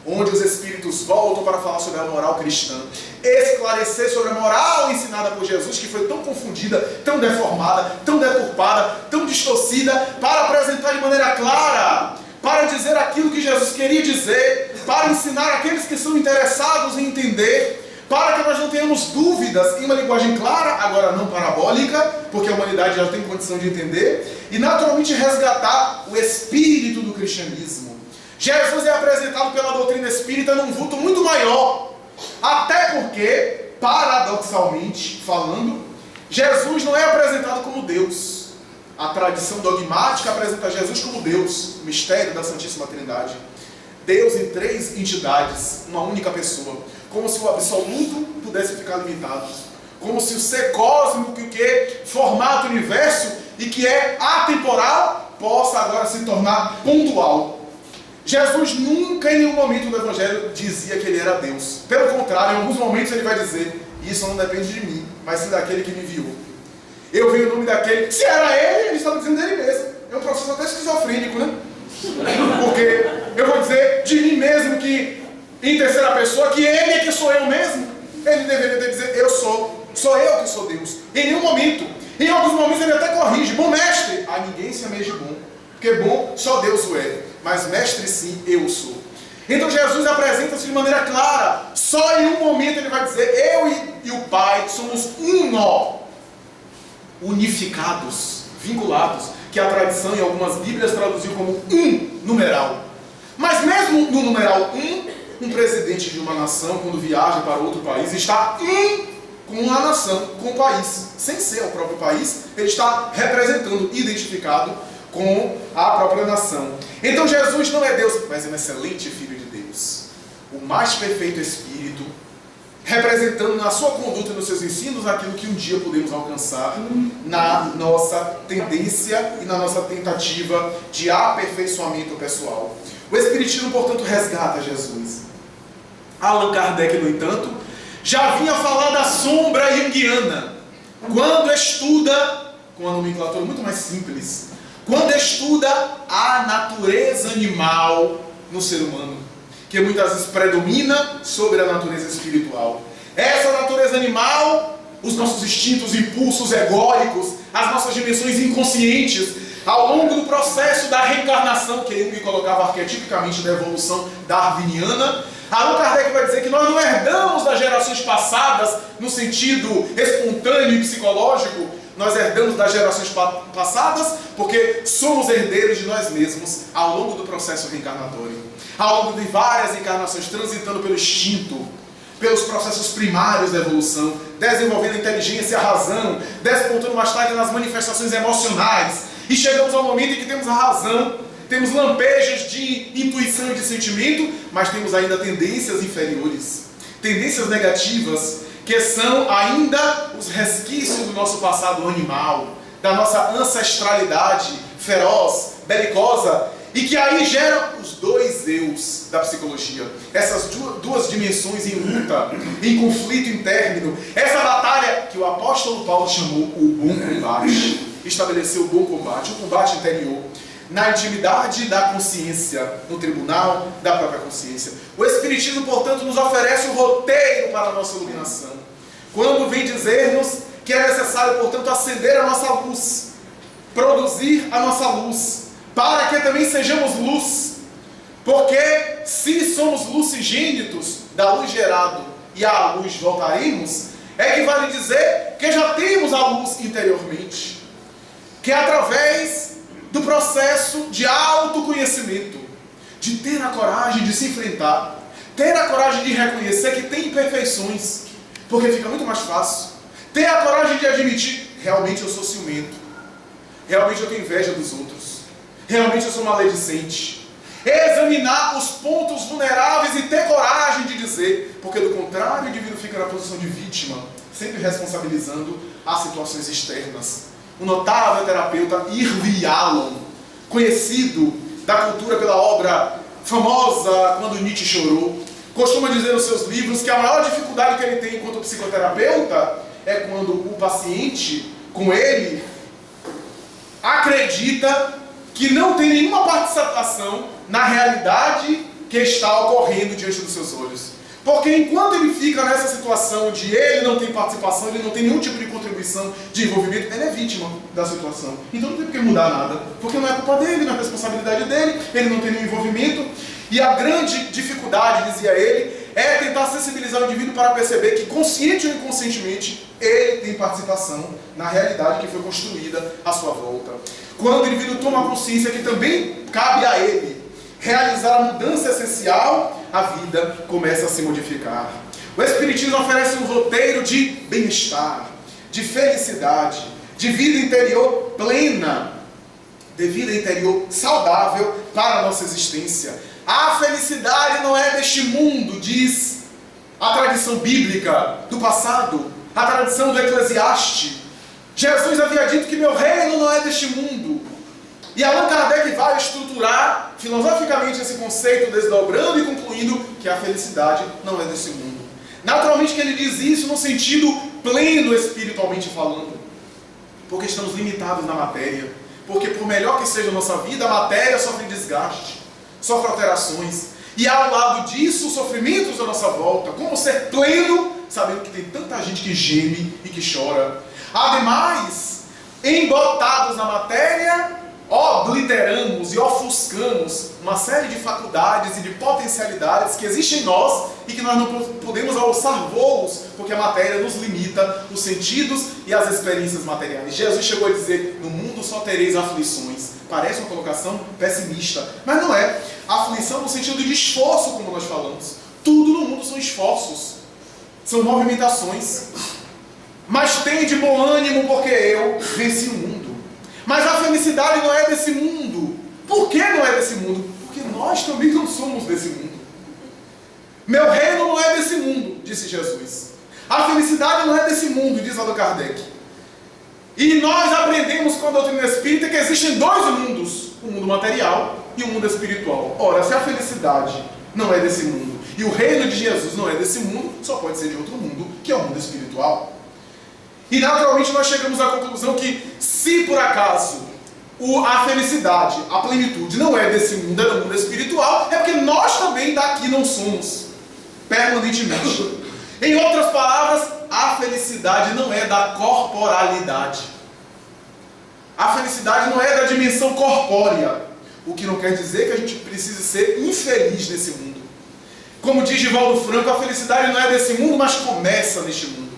onde os Espíritos voltam para falar sobre a moral cristã, esclarecer sobre a moral ensinada por Jesus, que foi tão confundida, tão deformada, tão deturpada, tão distorcida, para apresentar de maneira clara, para dizer aquilo que Jesus queria dizer, para ensinar aqueles que são interessados em entender, para que nós não tenhamos dúvidas, em uma linguagem clara, agora não parabólica, porque a humanidade já tem condição de entender, e naturalmente resgatar o espírito do cristianismo. Jesus é apresentado pela doutrina espírita num vulto muito maior, até porque, paradoxalmente falando, Jesus não é apresentado como Deus. A tradição dogmática apresenta Jesus como Deus, o mistério da Santíssima Trindade. Deus em três entidades, uma única pessoa. Como se o absoluto pudesse ficar limitado. Como se o ser cósmico que formata o universo e que é atemporal, possa agora se tornar pontual. Jesus nunca em nenhum momento do Evangelho dizia que ele era Deus. Pelo contrário, em alguns momentos ele vai dizer: isso não depende de mim, mas sim daquele que me enviou. Eu venho em nome daquele. Se era ele estava dizendo dele mesmo. É um processo até esquizofrênico, né? Porque eu vou dizer de mim mesmo que, em terceira pessoa, que ele é que sou eu mesmo. Ele deveria ter dizer: eu sou eu que sou Deus. Em nenhum momento. Em alguns momentos ele até corrige: bom mestre, a ninguém se ameje bom, porque bom só Deus o é, mas mestre sim, eu sou. Então Jesus apresenta-se de maneira clara. Só em um momento ele vai dizer: eu e o Pai somos um nó, unificados, vinculados, que a tradição em algumas Bíblias traduziu como um numeral. Mas mesmo no numeral um presidente de uma nação, quando viaja para outro país, está com a nação, com o país. Sem ser o próprio país, ele está representando, identificado com a própria nação. Então Jesus não é Deus, mas é um excelente Filho de Deus. O mais perfeito Espírito, representando na sua conduta e nos seus ensinos aquilo que um dia podemos alcançar na nossa tendência e na nossa tentativa de aperfeiçoamento pessoal. O Espiritismo, portanto, resgata Jesus. Allan Kardec, no entanto, já vinha falar da sombra junguiana, quando estuda, com uma nomenclatura muito mais simples, quando estuda a natureza animal no ser humano, que muitas vezes predomina sobre a natureza espiritual. Essa natureza animal, os nossos instintos, impulsos egóicos, as nossas dimensões inconscientes, ao longo do processo da reencarnação, que Jung colocava arquetipicamente da evolução darwiniana, Allan Kardec vai dizer que nós não herdamos das gerações passadas, no sentido espontâneo e psicológico, nós herdamos das gerações passadas porque somos herdeiros de nós mesmos ao longo do processo reencarnatório. Ao longo de várias encarnações, transitando pelo instinto, pelos processos primários da evolução, desenvolvendo a inteligência e a razão, despontando mais tarde nas manifestações emocionais, e chegamos ao momento em que temos a razão, temos lampejos de intuição e de sentimento, mas temos ainda tendências inferiores, tendências negativas, que são ainda os resquícios do nosso passado animal, da nossa ancestralidade feroz, belicosa, e que aí geram os dois eus da psicologia. Essas duas dimensões em luta, em conflito interno. Essa batalha que o apóstolo Paulo chamou o bom combate. Estabeleceu o bom combate, o combate interior, na intimidade da consciência, no tribunal da própria consciência. O Espiritismo, portanto, nos oferece o roteiro para a nossa iluminação. Quando vem dizer-nos que é necessário, portanto, acender a nossa luz, produzir a nossa luz, para que também sejamos luz. Porque se somos lucigênitos, da luz gerado e à luz voltaremos, é que vale dizer que já temos a luz interiormente, que é através do processo de autoconhecimento, de ter a coragem de se enfrentar, ter a coragem de reconhecer que tem imperfeições, porque fica muito mais fácil, ter a coragem de admitir: realmente eu sou ciumento, realmente eu tenho inveja dos outros, realmente eu sou maledicente. Examinar os pontos vulneráveis e ter coragem de dizer, porque do contrário o indivíduo fica na posição de vítima, sempre responsabilizando as situações externas. O notável terapeuta Irving Yalom, conhecido da cultura pela obra famosa Quando Nietzsche Chorou, costuma dizer nos seus livros que a maior dificuldade que ele tem enquanto psicoterapeuta é quando o paciente, com ele, acredita que não tem nenhuma participação na realidade que está ocorrendo diante dos seus olhos. Porque enquanto ele fica nessa situação de ele não tem participação, ele não tem nenhum tipo de contribuição, de envolvimento, ele é vítima da situação. Então não tem por que mudar nada, porque não é culpa dele, não é responsabilidade dele, ele não tem nenhum envolvimento. E a grande dificuldade, dizia ele, é tentar sensibilizar o indivíduo para perceber que, consciente ou inconscientemente, ele tem participação na realidade que foi construída à sua volta. Quando o indivíduo toma consciência que também cabe a ele realizar a mudança essencial, a vida começa a se modificar. O Espiritismo oferece um roteiro de bem-estar, de felicidade, de vida interior plena, de vida interior saudável para a nossa existência. A felicidade não é deste mundo, diz a tradição bíblica do passado, a tradição do Eclesiastes. Jesus havia dito que meu reino não é deste mundo. E Allan Kardec vai estruturar filosoficamente esse conceito, desdobrando e concluindo que a felicidade não é desse mundo. Naturalmente que ele diz isso no sentido pleno espiritualmente falando, porque estamos limitados na matéria, porque por melhor que seja a nossa vida, a matéria sofre desgaste, sofre alterações, e ao lado disso, os sofrimentos da nossa volta. Como ser pleno, sabendo que tem tanta gente que geme e que chora. Ademais, embotados na matéria, obliteramos e ofuscamos uma série de faculdades e de potencialidades que existem em nós e que nós não podemos alçar voos, porque a matéria nos limita os sentidos e as experiências materiais. Jesus chegou a dizer: no mundo só tereis aflições. Parece uma colocação pessimista, mas não é. Aflição no sentido de esforço, como nós falamos. Tudo no mundo são esforços, são movimentações. Mas tende bom ânimo, porque eu venci o mundo. Mas a felicidade não é desse mundo. Por que não é desse mundo? Porque nós também não somos desse mundo. Meu reino não é desse mundo, disse Jesus. A felicidade não é desse mundo, diz Allan Kardec. E nós aprendemos com a doutrina espírita que existem dois mundos, o mundo material e o mundo espiritual. Ora, se a felicidade não é desse mundo e o reino de Jesus não é desse mundo, só pode ser de outro mundo, que é o mundo espiritual. E naturalmente nós chegamos à conclusão que, se por acaso a felicidade, a plenitude não é desse mundo, é do mundo espiritual, é porque nós também daqui não somos permanentemente. Em outras palavras, a felicidade não é da corporalidade. A felicidade não é da dimensão corpórea, o que não quer dizer que a gente precise ser infeliz nesse mundo. Como diz Divaldo Franco, a felicidade não é desse mundo, mas começa neste mundo,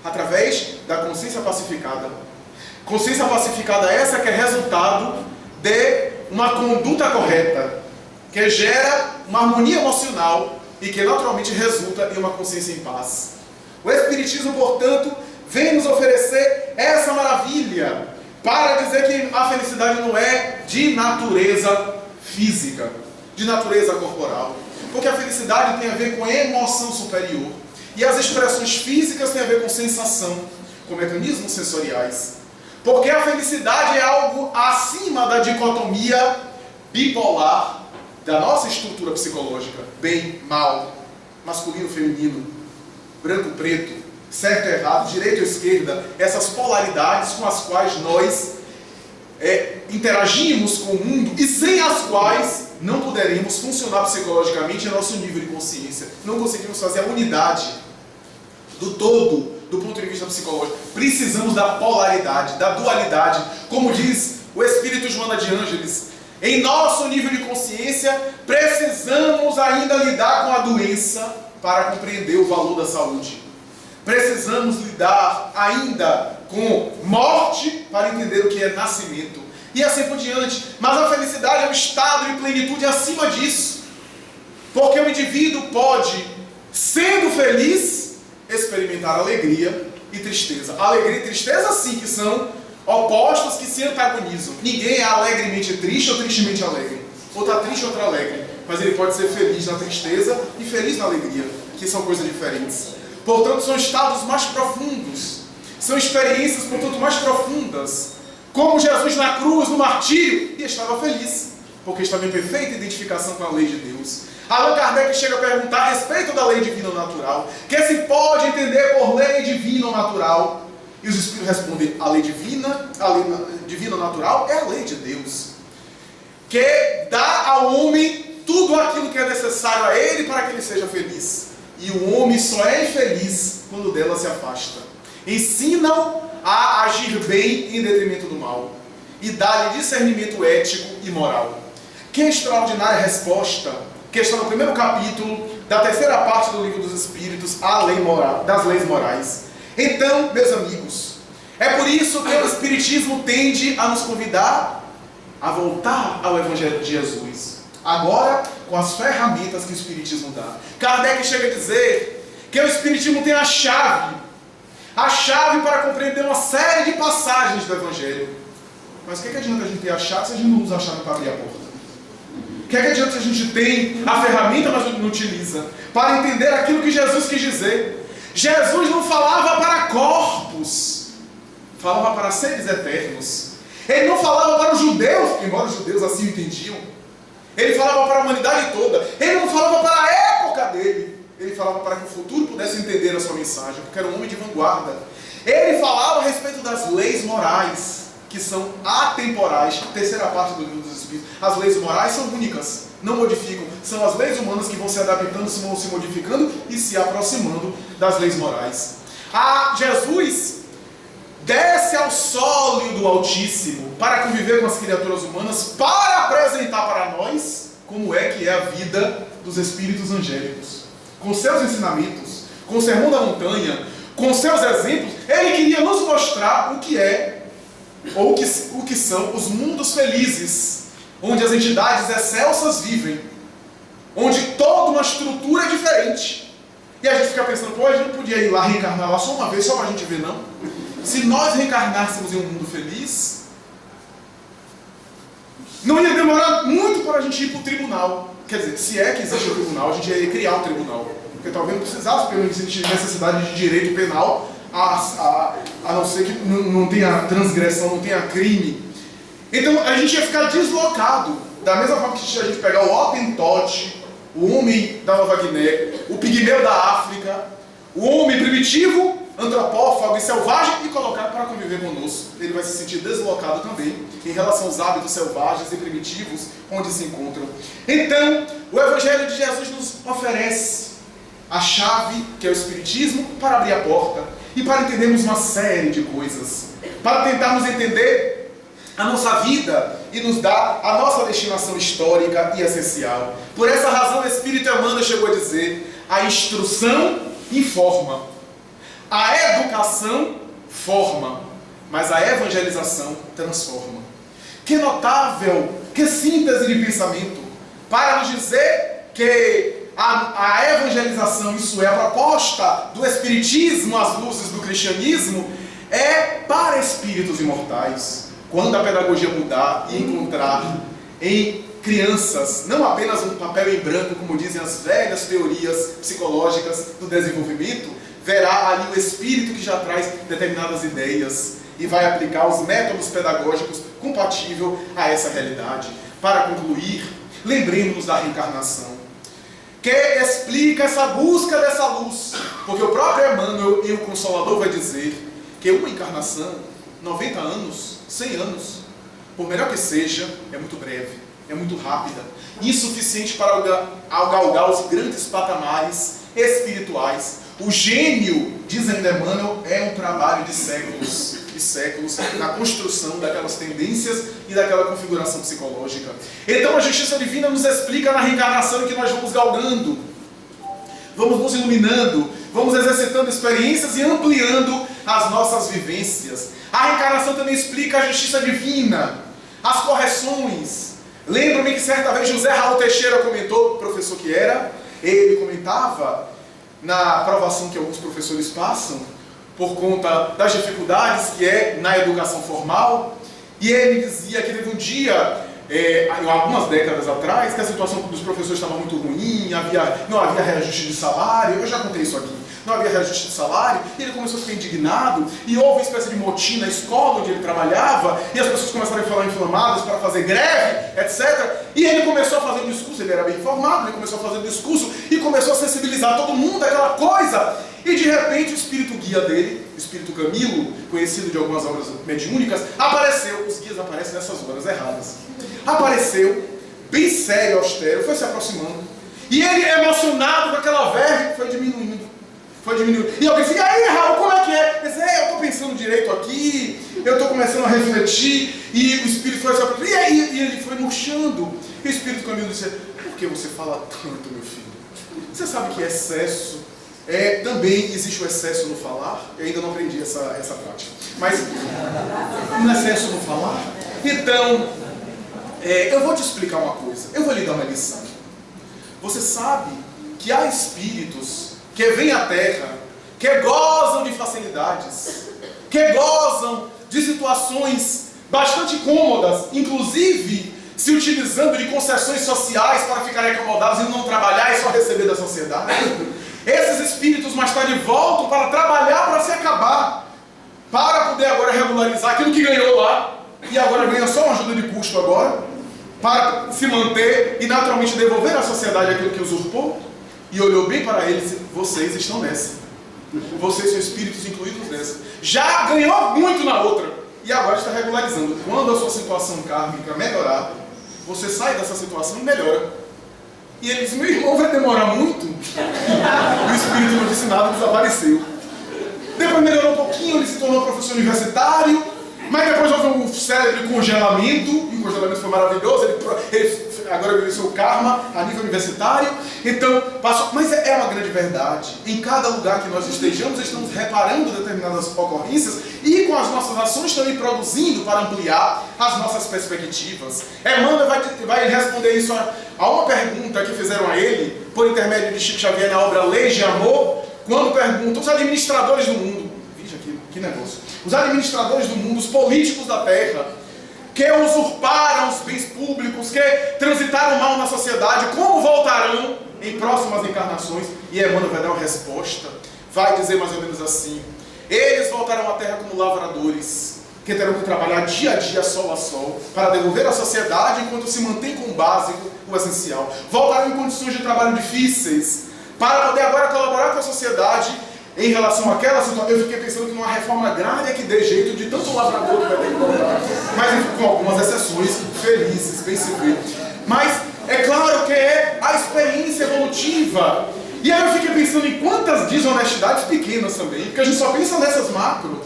através da consciência pacificada. Consciência pacificada essa que é resultado de uma conduta correta, que gera uma harmonia emocional e que naturalmente resulta em uma consciência em paz. O Espiritismo, portanto, vem nos oferecer essa maravilha para dizer que a felicidade não é de natureza física, de natureza corporal, porque a felicidade tem a ver com emoção superior. E as expressões físicas têm a ver com sensação, com mecanismos sensoriais. Porque a felicidade é algo acima da dicotomia bipolar da nossa estrutura psicológica. Bem, mal, masculino, feminino, branco, preto, certo, errado, direita ou esquerda. Essas polaridades com as quais nós interagimos com o mundo e sem as quais não poderemos funcionar psicologicamente em nosso nível de consciência. Não conseguimos fazer a unidade do todo, do ponto de vista psicológico. Precisamos da polaridade, da dualidade. Como diz o Espírito Joana de Ângeles, em nosso nível de consciência, precisamos ainda lidar com a doença para compreender o valor da saúde. Precisamos lidar ainda com morte para entender o que é nascimento. E assim por diante. Mas a felicidade é um estado de plenitude acima disso. Porque o indivíduo pode, sendo feliz, experimentar alegria e tristeza. Alegria e tristeza, sim, que são opostos que se antagonizam. Ninguém é alegremente triste ou tristemente alegre. Ou está triste ou está alegre. Mas ele pode ser feliz na tristeza e feliz na alegria, que são coisas diferentes. Portanto, são estados mais profundos. São experiências, portanto, mais profundas. Como Jesus na cruz, no martírio, e estava feliz, porque estava em perfeita identificação com a lei de Deus. Allan Kardec chega a perguntar a respeito da lei divina ou natural. Que se pode entender por lei divina ou natural? E os Espíritos respondem: a lei divina ou natural é a lei de Deus, que dá ao homem tudo aquilo que é necessário a ele para que ele seja feliz. E o homem só é infeliz quando dela se afasta. Ensina-o a agir bem em detrimento do mal e dá-lhe discernimento ético e moral. Que extraordinária resposta que está no primeiro capítulo da terceira parte do Livro dos Espíritos, a lei moral, das leis morais. Então, meus amigos, é por isso que o Espiritismo tende a nos convidar a voltar ao Evangelho de Jesus, agora com as ferramentas que o Espiritismo dá. Kardec chega a dizer que o Espiritismo tem a chave para compreender uma série de passagens do Evangelho. Mas o que adianta a gente ter a chave se a gente não usa a chave para abrir a porta? O que é que adianta a gente tem a ferramenta, mas não utiliza? Para entender aquilo que Jesus quis dizer. Jesus não falava para corpos, falava para seres eternos. Ele não falava para os judeus, embora os judeus assim o entendiam. Ele falava para a humanidade toda. Ele não falava para a época dele. Ele falava para que o futuro pudesse entender a sua mensagem, porque era um homem de vanguarda. Ele falava a respeito das leis morais, que são atemporais. Terceira parte do livro dos Espíritos. As leis morais são únicas, não modificam. São as leis humanas que vão se adaptando, se vão se modificando e se aproximando das leis morais. Jesus desce ao sólio do Altíssimo para conviver com as criaturas humanas, para apresentar para nós como é que é a vida dos espíritos angélicos. Com seus ensinamentos, com o Sermão da Montanha, com seus exemplos, ele queria nos mostrar o que é, ou o que são os mundos felizes, onde as entidades excelsas vivem, onde toda uma estrutura é diferente. E a gente fica pensando, pô, a gente não podia ir lá reencarnar lá só uma vez, só para a gente ver, não? Se nós reencarnássemos em um mundo feliz, não ia demorar muito para a gente ir para o tribunal. Quer dizer, se é que existe o tribunal, a gente ia criar o tribunal. Porque talvez não precisasse, pelo existe necessidade de direito penal, a não ser que não tenha transgressão, não tenha crime. Então a gente ia ficar deslocado. Da mesma forma que a gente pegar o Hottentot, o homem da Nova Guiné, o pigmeu da África, o homem primitivo, antropófago e selvagem, e colocar para conviver conosco. Ele vai se sentir deslocado também em relação aos hábitos selvagens e primitivos onde se encontram. Então, o Evangelho de Jesus nos oferece a chave, que é o Espiritismo, para abrir a porta e para entendermos uma série de coisas, para tentarmos entender a nossa vida e nos dar a nossa destinação histórica e essencial. Por essa razão, o Espírito Emmanuel chegou a dizer: a instrução informa, a educação forma, mas a evangelização transforma. Que notável, que síntese de pensamento, para nos dizer que a evangelização, isso é a proposta do Espiritismo, as luzes do cristianismo, é para espíritos imortais. Quando a pedagogia mudar e encontrar em crianças não apenas um papel em branco, como dizem as velhas teorias psicológicas do desenvolvimento, verá ali o espírito que já traz determinadas ideias e vai aplicar os métodos pedagógicos compatíveis a essa realidade. Para concluir, lembremos-nos da reencarnação, que explica essa busca dessa luz, porque o próprio Emmanuel, e o Consolador, vai dizer que uma encarnação, 90 anos, 100 anos, por melhor que seja, é muito breve, é muito rápida, insuficiente para galgar os grandes patamares espirituais. O gênio, diz ainda Emmanuel, é um trabalho de séculos e séculos na construção daquelas tendências e daquela configuração psicológica. Então a justiça divina nos explica na reencarnação que nós vamos galgando, vamos nos iluminando, vamos exercitando experiências e ampliando as nossas vivências. A reencarnação também explica a justiça divina, as correções. Lembro-me que certa vez José Raul Teixeira comentou, professor que era, ele comentava na aprovação que alguns professores passam por conta das dificuldades que é na educação formal, e ele dizia que teve um dia, algumas décadas atrás, que a situação dos professores estava muito ruim, não havia reajuste de salário. Eu já contei isso aqui. Não havia reajuste de salário, e ele começou a ficar indignado, e houve uma espécie de motim na escola onde ele trabalhava, e as pessoas começaram a falar inflamadas para fazer greve, etc. E ele começou a fazer um discurso, ele era bem informado, ele começou a fazer um discurso, e começou a sensibilizar todo mundo, aquela coisa, e de repente o espírito guia dele, o espírito Camilo, conhecido de algumas obras mediúnicas, apareceu. Os guias aparecem nessas horas erradas. Apareceu, bem sério, austero, foi se aproximando, e ele, emocionado com aquela verve, foi diminuindo. E alguém disse: e aí, Raul, como é que é? Ele disse: eu estou pensando direito aqui, eu estou começando a refletir, e o espírito foi se aproximando, e ele foi murchando. E o espírito Camilo disse: por que você fala tanto, meu filho? Você sabe que excesso, também existe o excesso no falar? Eu ainda não aprendi essa prática, mas um excesso no falar. Então, eu vou te explicar uma coisa, eu vou lhe dar uma lição. Você sabe que há espíritos que vêm à Terra, que gozam de facilidades, que gozam de situações bastante cômodas, inclusive se utilizando de concessões sociais para ficarem acomodados e não trabalhar e só receber da sociedade. Esses espíritos mais tarde voltam para trabalhar para se acabar, para poder agora regularizar aquilo que ganhou lá, e agora ganha só uma ajuda de custo agora, para se manter e naturalmente devolver à sociedade aquilo que usurpou. E olhou bem para eles: vocês estão nessa. Vocês são espíritos incluídos nessa. Já ganhou muito na outra, e agora está regularizando. Quando a sua situação kármica melhorar, você sai dessa situação e melhora. E ele disse: meu irmão, vai demorar muito. E o espírito não disse nada, desapareceu. Depois melhorou um pouquinho, ele se tornou professor universitário, mas depois houve um célebre congelamento, e o congelamento foi maravilhoso, ele agora viveu seu karma a nível universitário. Então, passou. Mas é uma grande verdade. Em cada lugar que nós estejamos, estamos reparando determinadas ocorrências e com as nossas ações também produzindo para ampliar as nossas perspectivas. Emmanuel vai responder isso a uma pergunta que fizeram a ele, por intermédio de Chico Xavier na obra Leis de Amor, quando perguntam os administradores do mundo, veja que negócio, os administradores do mundo, os políticos da terra, que usurparam os bens públicos, que transitaram mal na sociedade, como voltarão em próximas encarnações? E Emmanuel vai dar uma resposta, vai dizer mais ou menos assim: eles voltarão à terra como lavradores, que terão que trabalhar dia a dia, sol a sol, para devolver à sociedade enquanto se mantém com o básico, o essencial. Voltarão em condições de trabalho difíceis, para poder agora colaborar com a sociedade em relação àquela situação. Eu fiquei pensando que numa reforma agrária que dê jeito de tanto lavrador que vai ter que voltar. Mas com algumas exceções felizes, bem se vê. Mas é claro que é a experiência evolutiva. E aí eu fiquei pensando em quantas desonestidades pequenas também, porque a gente só pensa nessas macro.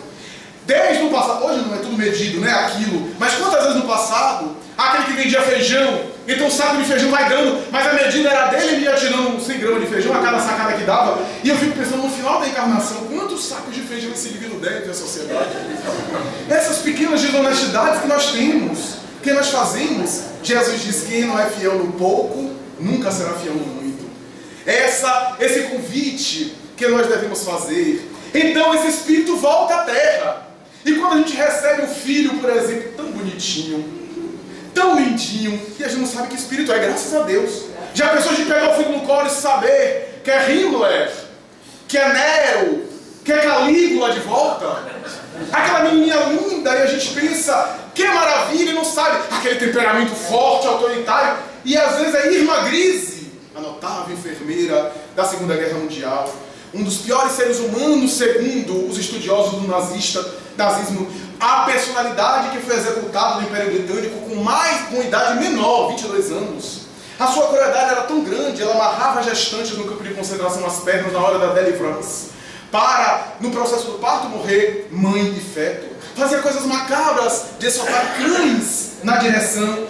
Desde o passado, hoje não é tudo medido, né, aquilo, mas quantas vezes no passado, aquele que vendia feijão, então o saco de feijão vai dando, mas a medida era dele, ele ia tirando 100 gramas de feijão a cada sacada que dava, e eu fico pensando, no final da encarnação, quantos sacos de feijão esse indivíduo deve à sociedade? Essas pequenas desonestidades que nós temos, que nós fazemos. Jesus diz: quem não é fiel no pouco, nunca será fiel no muito. Esse convite que nós devemos fazer. Então esse espírito volta à terra. E quando a gente recebe um filho, por exemplo, tão bonitinho, tão lindinho, e a gente não sabe que espírito é, graças a Deus. Já pensou de pegar o filho no colo e saber que é Himmler, que é Nero, que é Calígula de volta? Aquela menininha linda, e a gente pensa, que maravilha, e não sabe, aquele temperamento forte, autoritário, e às vezes é Irma Grise, a notável enfermeira da Segunda Guerra Mundial, um dos piores seres humanos, segundo os estudiosos do nazismo, a personalidade que foi executada no Império Britânico com idade menor, 22 anos. A sua crueldade era tão grande, ela amarrava gestantes no campo de concentração nas pernas na hora da delivrance, para, no processo do parto, morrer mãe e feto. Fazia coisas macabras de soltar cães na direção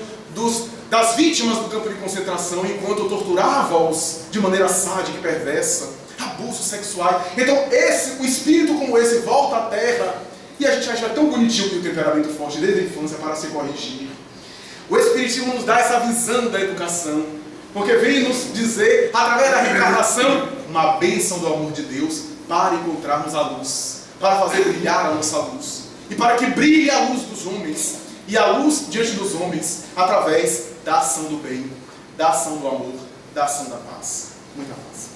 das vítimas do campo de concentração, enquanto torturava-os de maneira sádica e perversa. Abusos sexuais. Então um espírito como esse volta à terra, e a gente acha tão bonitinho que o temperamento forte desde a infância para se corrigir. O Espiritismo nos dá essa visão da educação, porque vem nos dizer, através da reencarnação, uma bênção do amor de Deus para encontrarmos a luz, para fazer brilhar a nossa luz, e para que brilhe a luz dos homens, e a luz diante dos homens, através da ação do bem, da ação do amor, da ação da paz. Muita paz.